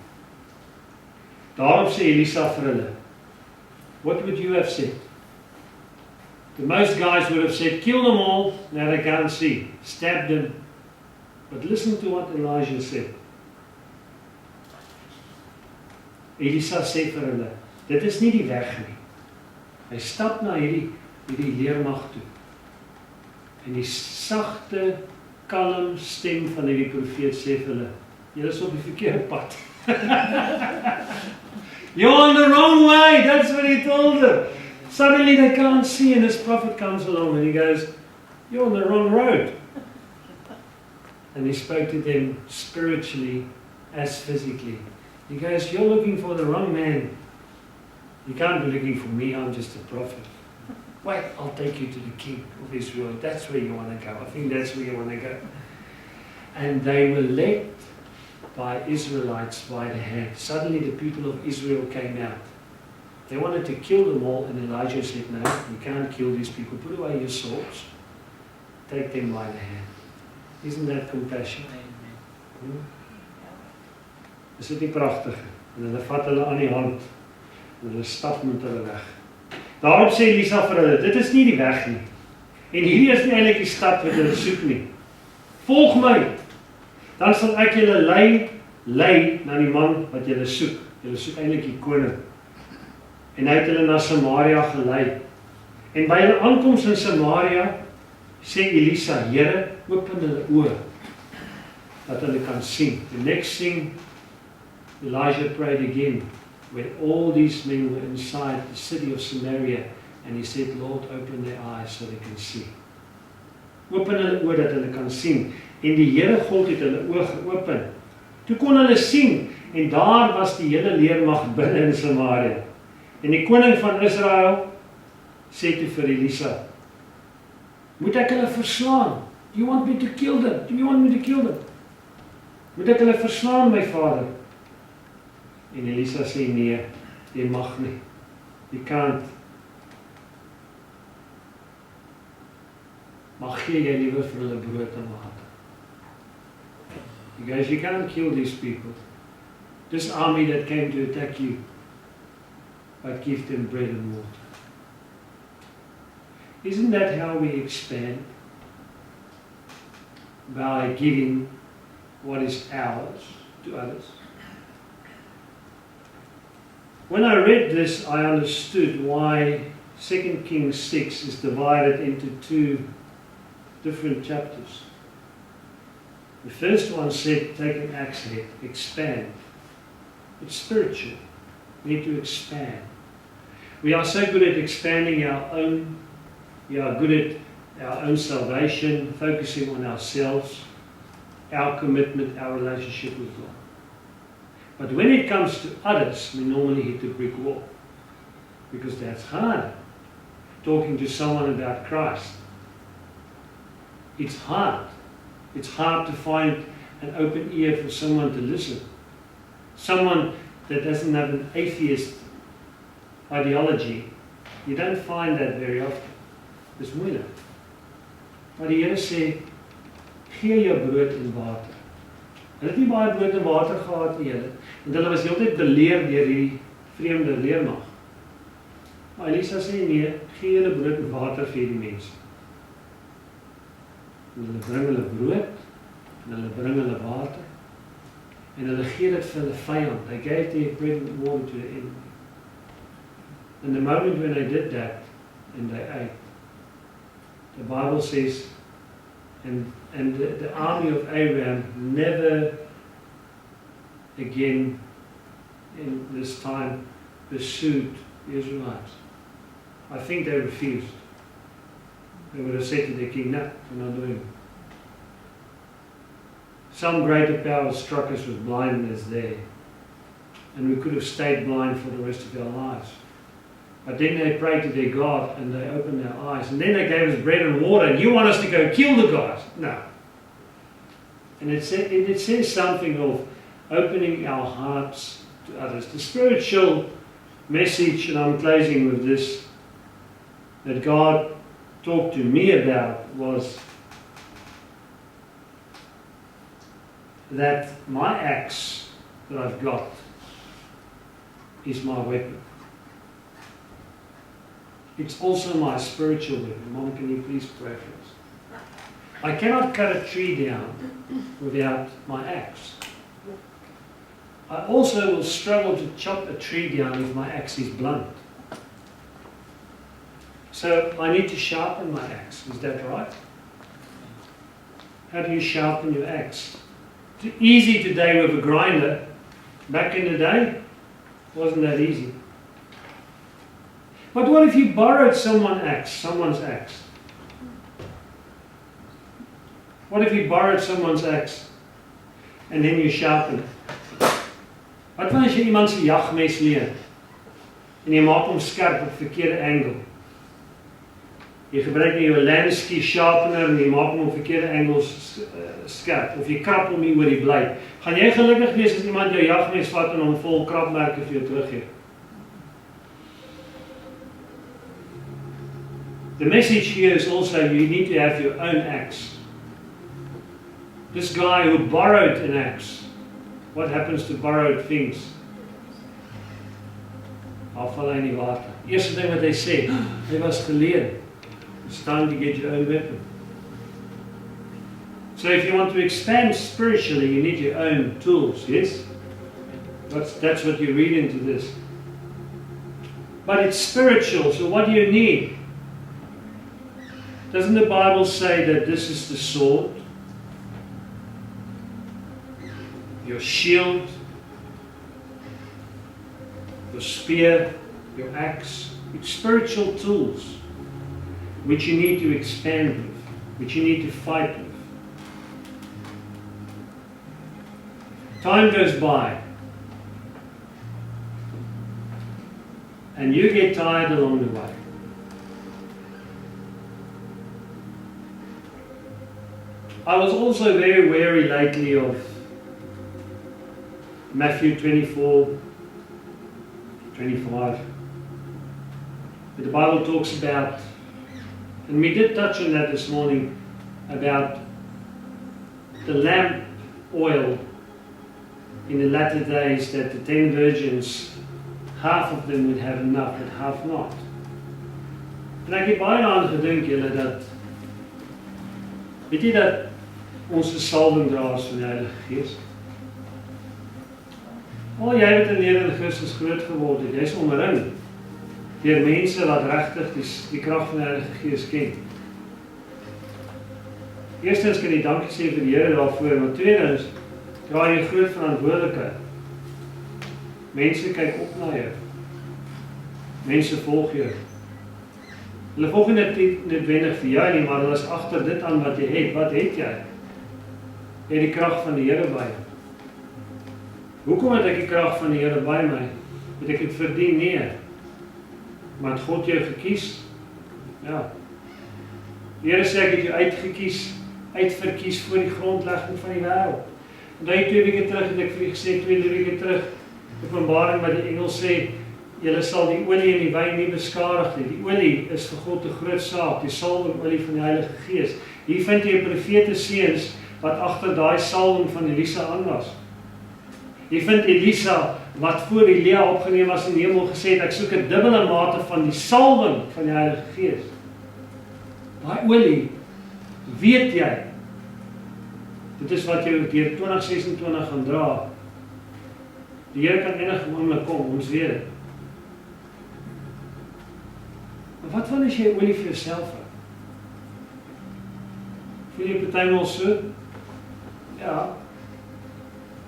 Daarom sê Elisa vir hulle, what would you have said? The most guys would have said, kill them all, now they can't see. Stab them. But listen to what Elijah said. Elisa sê vir hulle, dit is nie die weg nie. Hy stap na hierdie leermag toe. En die sagte, kalm stem van hierdie profeet sê vir hulle, julle is op die verkeerde pad. You're on the wrong way, that's what he told them. Suddenly they can't see and this prophet comes along and he goes, you're on the wrong road. And he spoke to them spiritually as physically. He goes, you're looking for the wrong man. You can't be looking for me, I'm just a prophet. Wait, I'll take you to the king of Israel. That's where you want to go. I think that's where you want to go. And they were led by Israelites by the hand. Suddenly the people of Israel came out. They wanted to kill them all, and Elijah said, no, you can't kill these people. Put away your swords. Take them by the hand. Isn't that compassion? Is dit nie pragtig? En hulle vat hulle aan die hand en hulle stap met hulle weg. Daarom sê Elisa vir hulle, dit is nie die weg nie. En hierdie is nie eintlik die stad wat hulle soek nie. Volg my, dan sal ek julle lei na die man wat julle soek. Julle soek eintlik die koning. En hy het hulle na Samaria gelei. En by hulle aankoms in Samaria sê Elisa, Here, open hulle oë dat hulle kan sien. The next thing Elijah prayed again when all these men were inside the city of Samaria and he said, Lord, open their eyes so they can see. Open hulle oë dat hulle kan sien. En die Here God het hulle oë geopen. Toe kon hulle sien en daar was die hele leermag binne in Samaria. En die koning van Israel sê toe vir Elisa, moet ek hulle verslaan? Do you want me to kill them? Do you want me to kill them? Moet ek hulle verslaan, my vader? En Elisa sê, nee, jy mag nie. You can't. Maar gee jy liewer vir hulle brood en water. He goes, you can't kill these people. This army that came to attack you, but give them bread and water. Isn't that how we expand? By giving what is ours to others. When I read this, I understood why 2 Kings 6 is divided into two different chapters. The first one said, take an axe head, expand. It's spiritual. We need to expand. We are so good at expanding our own. We are good at our own salvation, focusing on ourselves, our commitment, our relationship with God. But when it comes to others, we normally hit a brick wall. Because that's hard. Talking to someone about Christ. It's hard. It's hard to find an open ear for someone to listen. Someone that doesn't have an atheist ideology. You don't find that very often. Dis moeilik. Maar die Here sê, gee jou brood en water. Hulle het nie baie brood en water gehad nie, en hulle was heeltyd beleer deur hierdie vreemde leermag. Maar Elisa sê, nee, gee julle brood en water vir die mense. En hulle bring hulle brood, en hulle bring hulle water, en hulle gee dit vir hulle vyand. They gave their bread and water to the enemy. And the moment when they did that, and they ate, the Bible says, and the army of Aram never again in this time pursued the Israelites. I think they refused. They would have said to their king, no, we're not doing it. some greater power struck us with blindness there. And we could have stayed blind for the rest of our lives. But then they prayed to their God and they opened their eyes. And then they gave us bread and water. And you want us to go kill the guys? No. And it says something of opening our hearts to others. The spiritual message, and I'm closing with this, that God talked to me about was that my axe that I've got is my weapon. It's also my spiritual weapon. Mom, can you please pray for us? I cannot cut a tree down without my axe. I also will struggle to chop a tree down if my axe is blunt. So I need to sharpen my axe. Is that right? How do you sharpen your axe? It's easy today with a grinder. Back in the day, wasn't that easy. But what if you borrowed someone's axe? What if you borrowed someone's axe and then you sharpen it? Wat van as jy iemand se jagmes leen en jy maak hom skerp op verkeerde angle? Jy gebruik nie jou Lansky sharpener en jy maak hom op verkeerde angles skerp, of jy krap hom hier oor die bly. Gaan jy gelukkig wees as iemand jou jagmes vat en hom vol krapmerke vir jou teruggee? The message here is also you need to have your own axe. This guy who borrowed an axe, what happens to borrowed things? Afval in die water. Eerste ding wat hy sê, hy was geleen. It's time to get your own weapon. So if you want to expand spiritually, you need your own tools, yes? That's what you read into this. But it's spiritual, so what do you need? Doesn't the Bible say that this is the sword? Your shield, your spear, your axe. It's spiritual tools which you need to expand with, which you need to fight with. Time goes by and you get tired along the way. I was also very wary lately of Matthew 24, 25. But the Bible talks about, and we did touch on that this morning, about the lamp oil in the latter days, that the 10 virgins, half of them would have enough, but half not. En ek het baie aan gedink julle dat, weet jy dat ons 'n salwing dra as van die Heilige Gees? Jy het in Here Christus groot geword het, jy's omring deur mense wat regtig die krag van die Heilige Gees ken. Eerstens kan jy dankie sê vir die Here daarvoor, maar tweedens dra jy groot verantwoordelikheid. Mense kyk op na jou. Mense volg jou. Hulle volg nie noodwendig vir jou nie, maar hulle is agter dit aan wat jy het. Wat het jy? Jy het die krag van die Here by jou. Hoekom het ek die krag van die Here by my? Het ek dit verdien? Nee. Maar het God jou gekies? Ja. Die Here sê ek het jou uitverkies voor die grondlegging van die wêreld. En daai 2 weke terug het ek vir julle gesê, 2 weke terug, Openbaring wat die engel sê, julle sal die olie en die wyn nie beskadig nie. Die olie is vir God 'n groot saak, die salwing olie van die Heilige Gees. Hier vind jy 'n profete seuns wat agter daai salwing van Elisa aan was. Jy vind Elisa wat voor Elia opgeneem was in die hemel gesê het, ek soek 'n dubbele mate van die salwing van die Heilige Gees. Daai olie, weet jy, dit is wat jy deur 2026 gaan dra. Die Here kan enige oomblik kom, ons weet dit. Maar wat van as jy olie vir jouself het? Voel jy partymal so? Ja.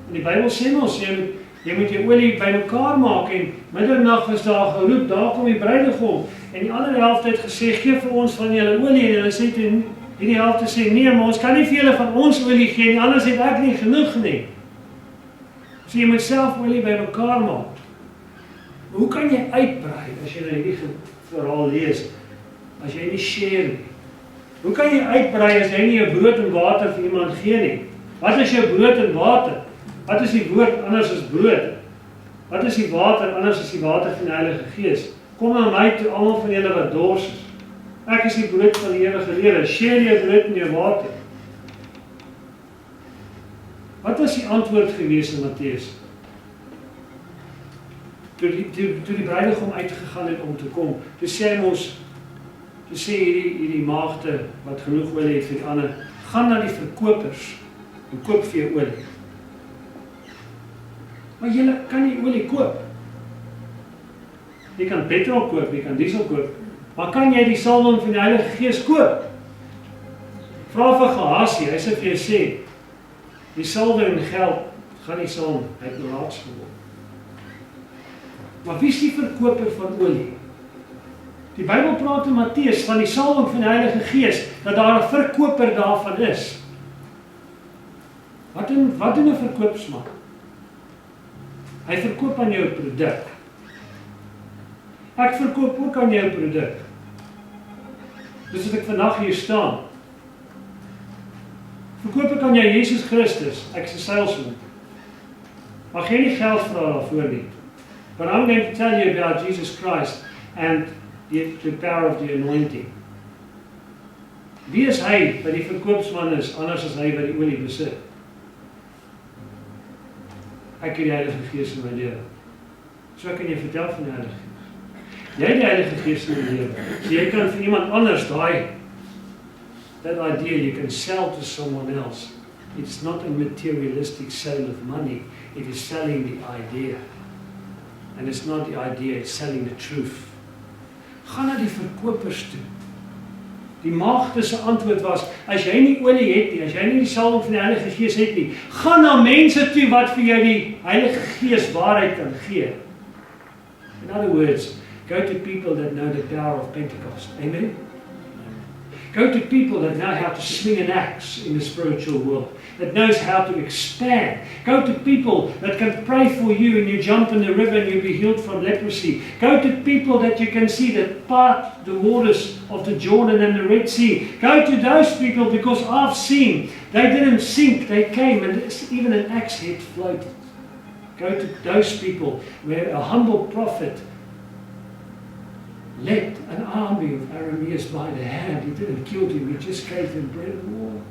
En die Bybel sê ons, jy moet jou olie bymekaar maak en middernag is daar geroep, daar kom die bruidegom. En die ander helfte het gesê, gee vir ons van julle olie, en hulle sê toe, En die helfte sê, nee, maar ons kan nie vir julle van ons olie gee nie, anders het ek nie genoeg nie. So jy moet self olie by mekaar maak. Hoe kan jy uitbrei as jy nou hierdie verhaal lees, as jy nie share nie? Hoe kan jy uitbrei as jy nie jou brood en water vir iemand gee nie? Wat is jou brood en water? Wat is die woord anders as brood? Wat is die water anders as die water van die Heilige Gees? Kom na my toe, almal van julle wat dors is. Ek is die brood van die ewige lewe. Share jou brood en jou water. Wat was die antwoord gewees in Matteus? Toe die bruidegom uitgegaan het om te kom, toe sê hierdie maagde wat genoeg olie het vir die ander, gaan na die verkopers en koop vir jou olie. Maar jy kan nie olie koop. Jy kan petrol koop, jy kan diesel koop, maar kan jy die salwing van die Heilige Gees koop? Vra vir Gehasie, hy sê vir jou sê, die salwing en geld gaan nie saam, hy het laats geword. Maar wie is die verkoper van olie? Die Bybel praat in Matteus van die salwing van die Heilige Gees, dat daar 'n verkoper daarvan is. Wat doen 'n verkoopsman? Hy verkoop aan jou produk. Ek verkoop ook aan jou produk. Dus as ek vandag hier staan, verkoop ek aan jou Jesus Christus, ek is 'n salesman. Mag jy nie geld vra daarvoor nie. But I'm going to tell you about Jesus Christ and the power of the anointing. Wie is hy wat die verkoopsman is, anders as hy wat die olie besit? Ek het die Heilige Gees in my lewe. So kan jy vertel van die Heilige Gees. Jy het die Heilige Gees in jou lewe. So jy kan vir iemand anders that idea you can sell to someone else. It's not a materialistic sale of money. It is selling the idea. And it's not the idea, it's selling the truth. Ga na die verkopers toe. Die maagde se antwoord was, as jy nie olie het nie, as jy nie die salwing van die Heilige Gees het nie, gaan na mense toe wat vir jou die Heilige Gees waarheid kan gee. In other words, go to people that know the power of Pentecost. Amen? Go to people that know how to swing an axe in the spiritual world, that knows how to expand. Go to people that can pray for you and you jump in the river and you'll be healed from leprosy. Go to people that you can see that part the waters of the Jordan and the Red Sea. Go to those people because I've seen they didn't sink, they came and even an axe head floated. Go to those people where a humble prophet led an army of Arameans by the hand. He didn't kill him, he just gave them bread and water.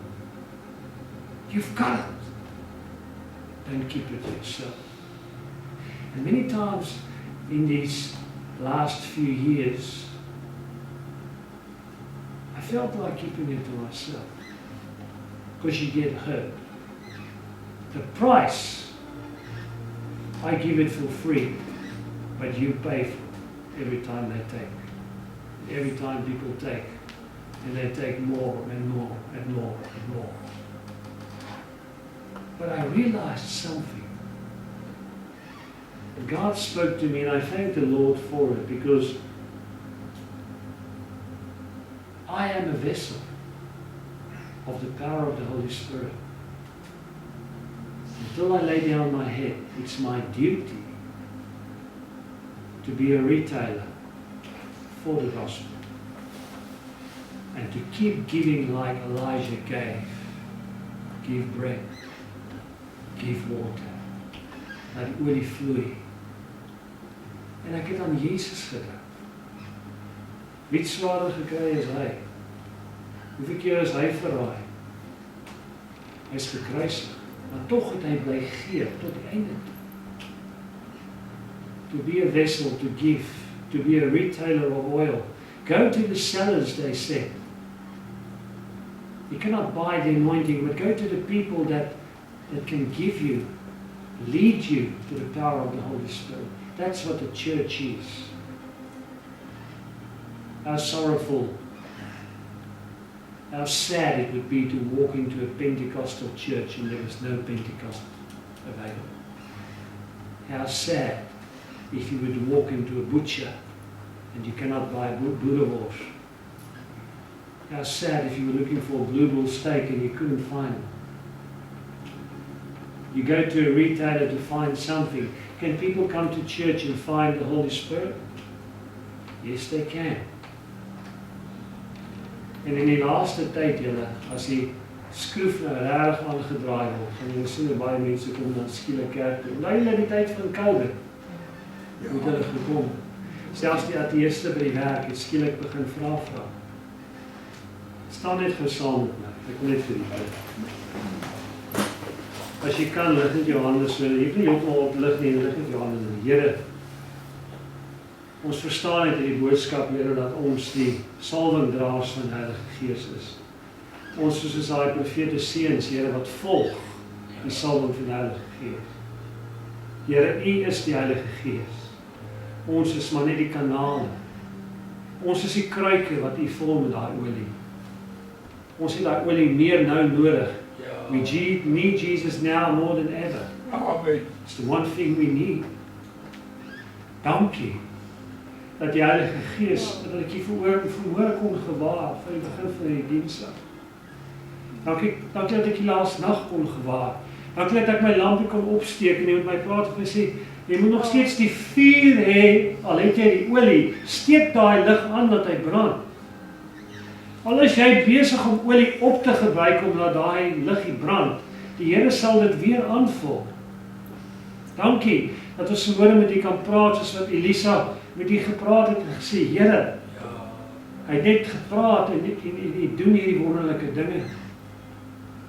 You've got it. Don't keep it to yourself. And many times in these last few years, I felt like keeping it to myself. Because you get hurt. The price, I give it for free, but you pay for it every time they take. Every time people take, and they take more and more and more and more. But I realized something. And God spoke to me, and I thank the Lord for it, because I am a vessel of the power of the Holy Spirit. Until I lay down my head, it's my duty to be a retailer for the gospel and to keep giving like Elijah gave. Give bread, give water, laat die olie vloei. En ek het aan Jesus gedink. Wie het swaarder gekry as hy? Hoeveel keer is hy verraai? Hy is gekruisig, maar tog het hy bly gee tot die einde toe. To be a vessel, to give, to be a retailer of oil. Go to the sellers, they said. You cannot buy the anointing, but go to the people that can give you, lead you to the power of the Holy Spirit. That's what the church is. How sorrowful, how sad it would be to walk into a Pentecostal church and there was no Pentecost available. How sad if you were to walk into a butcher and you cannot buy boerewors. How sad if you were looking for a blue bull steak and you couldn't find it. You go to a retailer to find something. Can people come to church and find the Holy Spirit? Yes, they can. En in die laaste tyd, julle, as die skroef nou reg aangedraai word, en jy sien baie mense kom dan skielik kerk toe. Nou in die tyd van COVID, moet hulle gekom. Selfs die ateïste by die werk het skielik begin vra. Staan net gesaam met my. Ek wil net vir die bid. As jy kan, lig net jou hande so. Jy hoef nie heeltemal op lig nie, lig net jou hande in. Here, ons verstaan net in die boodskap, Here, dat ons die salwingdraers van die Heilige Gees is. Ons soos daai profete seuns, Here, wat volg die salwing van die Heilige Gees. Here, U is die Heilige Gees. Ons is maar net die kanale. Ons is die kruike wat U vul met daai olie. Ons het daai olie meer nou nodig. We need Jesus now more than ever. Amen. It's the one thing we need. Dankie dat die Heilige Gees, dat ek hier verhoor kon gewaar van die begin van die diensdag. Dankie dat ek die laaste nag kon gewaar. Dankie dat ek my lampie kon opsteek en jy met my praat en sê, jy moet nog steeds die vuur hê, al het jy die olie, steek daai lig aan dat hy brand. Al is jy besig om olie op te gebruik om laat daai liggie brand, die Here sal dit weer aanvul. Dankie dat ons vanmôre met U kan praat soos wat Elisa met U gepraat het en gesê, Here, hy het net gepraat en U doen hierdie wonderlike dinge.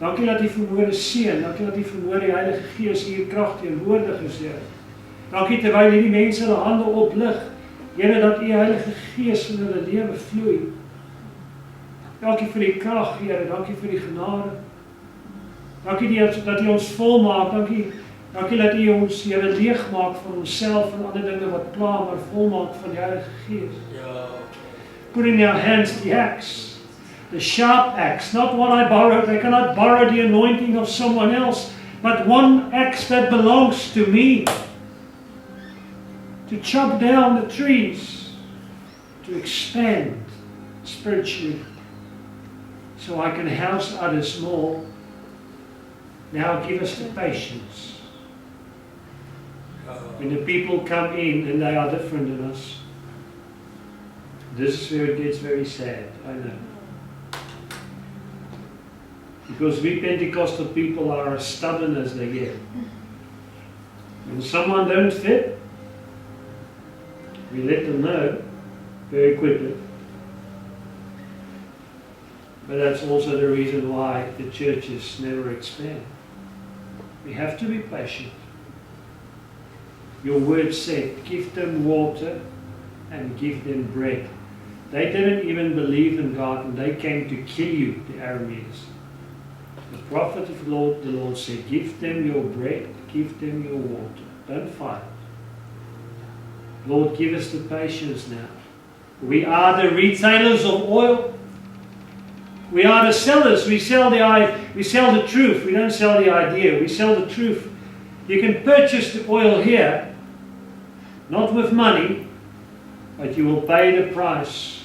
Dankie dat U vanmôre seën, dankie dat U vanmôre die Heilige Gees hier krag teenwoordig is, Here. Dankie terwyl hierdie mense hulle hande oplig, Here, dat U Heilige Gees in hulle lewe vloei. Dankie vir die krag, Here, dankie vir die genade. Dankie dat U ons volmaak, dankie dat U ons, Here, leegmaak van onsself en ander dinge wat pla, maar volmaak van die Heilige Gees. Put in our hands the axe, the sharp axe, not one I borrowed. I cannot borrow the anointing of someone else, but one axe that belongs to me. To chop down the trees, to expand spiritually, so I can house others more. Now give us the patience. When the people come in and they are different than us, this is where it gets very sad, I know. Because we Pentecostal people are as stubborn as they get. When someone don't fit, we let them know very quickly. But that's also the reason why the churches never expand. We have to be patient. Your word said, give them water and give them bread. They didn't even believe in God and they came to kill you, the Arameans. The prophet of the Lord said, give them your bread, give them your water. Don't fight. Lord, give us the patience now. We are the retailers of oil. We are the sellers. We sell the truth. We don't sell the idea. We sell the truth. You can purchase the oil here, not with money, but you will pay the price.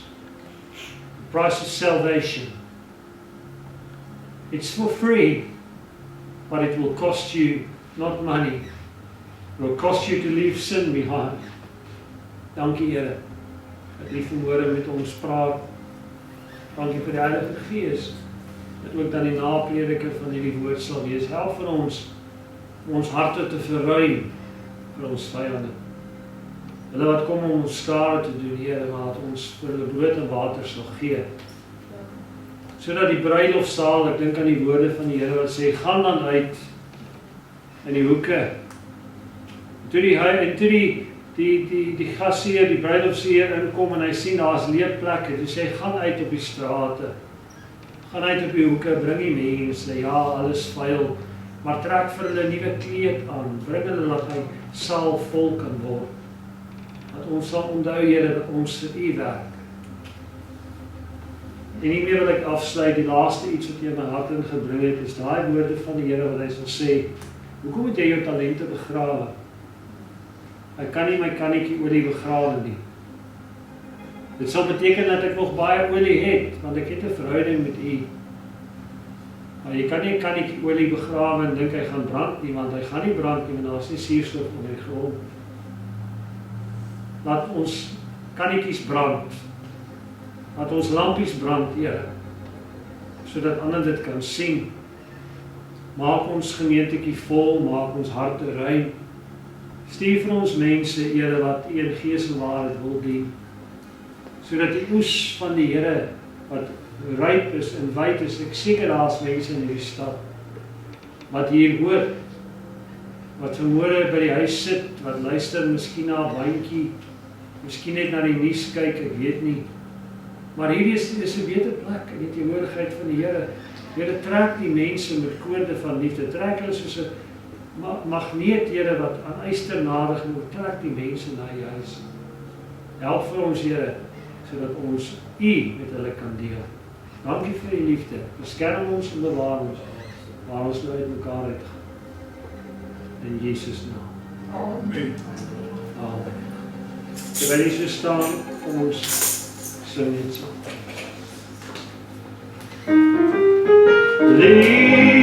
The price of salvation. It's for free, but it will cost you not money. It will cost you to leave sin behind. Dankie Here, dat U vanmôre met ons praat. Dankie vir die Heilige Gees, dat ook dan die naprediker van hierdie woord sal wees. Help vir ons, om ons harte te verruim vir ons vyande. Hulle wat kom om ons skade te doen, Here, maar dat ons vir hulle brood en water sal gee. Sodat die bruilofsaal, ek dink aan die woorde van die Here wat sê, gaan dan uit in die hoeke. En toe die gasheer, die bruilofsheer inkom en hy sien daar's leë plekke, toe sê hy, gaan uit op die strate, gaan uit op die hoeke, bring die mense, ja, alles vuil, maar trek vir hulle 'n nuwe kleed aan, bring hulle dat hy saal vol kan word. Dat ons sal onthou, Here, dat ons vir U werk. En hiermee wil ek afsluit, die laaste iets wat jy in my hart ingebring het, is daai woorde van die Here wat hy sal sê, hoekom moet jy jou talente begrawe? Hy kan nie my kannetjie olie begrawe nie. Dit sal beteken dat ek nog baie olie het, want ek het 'n verhouding met U. Maar jy kan nie 'n kannetjie olie begrawe en dink hy gaan brand nie, want hy gaan nie brand nie, want daar is nie suurstof onder die grond. Laat ons kannetjies brand. Laat ons lampies brand, Here, sodat ander dit kan sien. Maak ons gemeentetjie vol, maak ons harte rein. Stuur vir ons mense, Here, wat U in gees en waarheid wil dien, sodat die oes van die Here, wat ryp is en wyd is, ek seker daar is mense in hierdie stad, wat hier hoor, wat vanmôre by die huis sit, wat luister miskien na 'n bandjie, miskien net na die nuus kyk, ek weet nie, maar hierdie is 'n beter plek in die teenwoordigheid van die Here. Here, trek die mense met koorde van liefde, trek hulle soos 'n magneet, Here, wat aan ysternadig moet, trek die mense na U huis. Help vir ons, Here, sodat ons U met hulle kan deel. Dankie vir U liefde, beskerm ons en bewaar ons, waar ons nou uit mekaar uitgaan. In Jesus naam. Amen. Amen. Terwyl jy so staan, kom ons sing net saam. Lead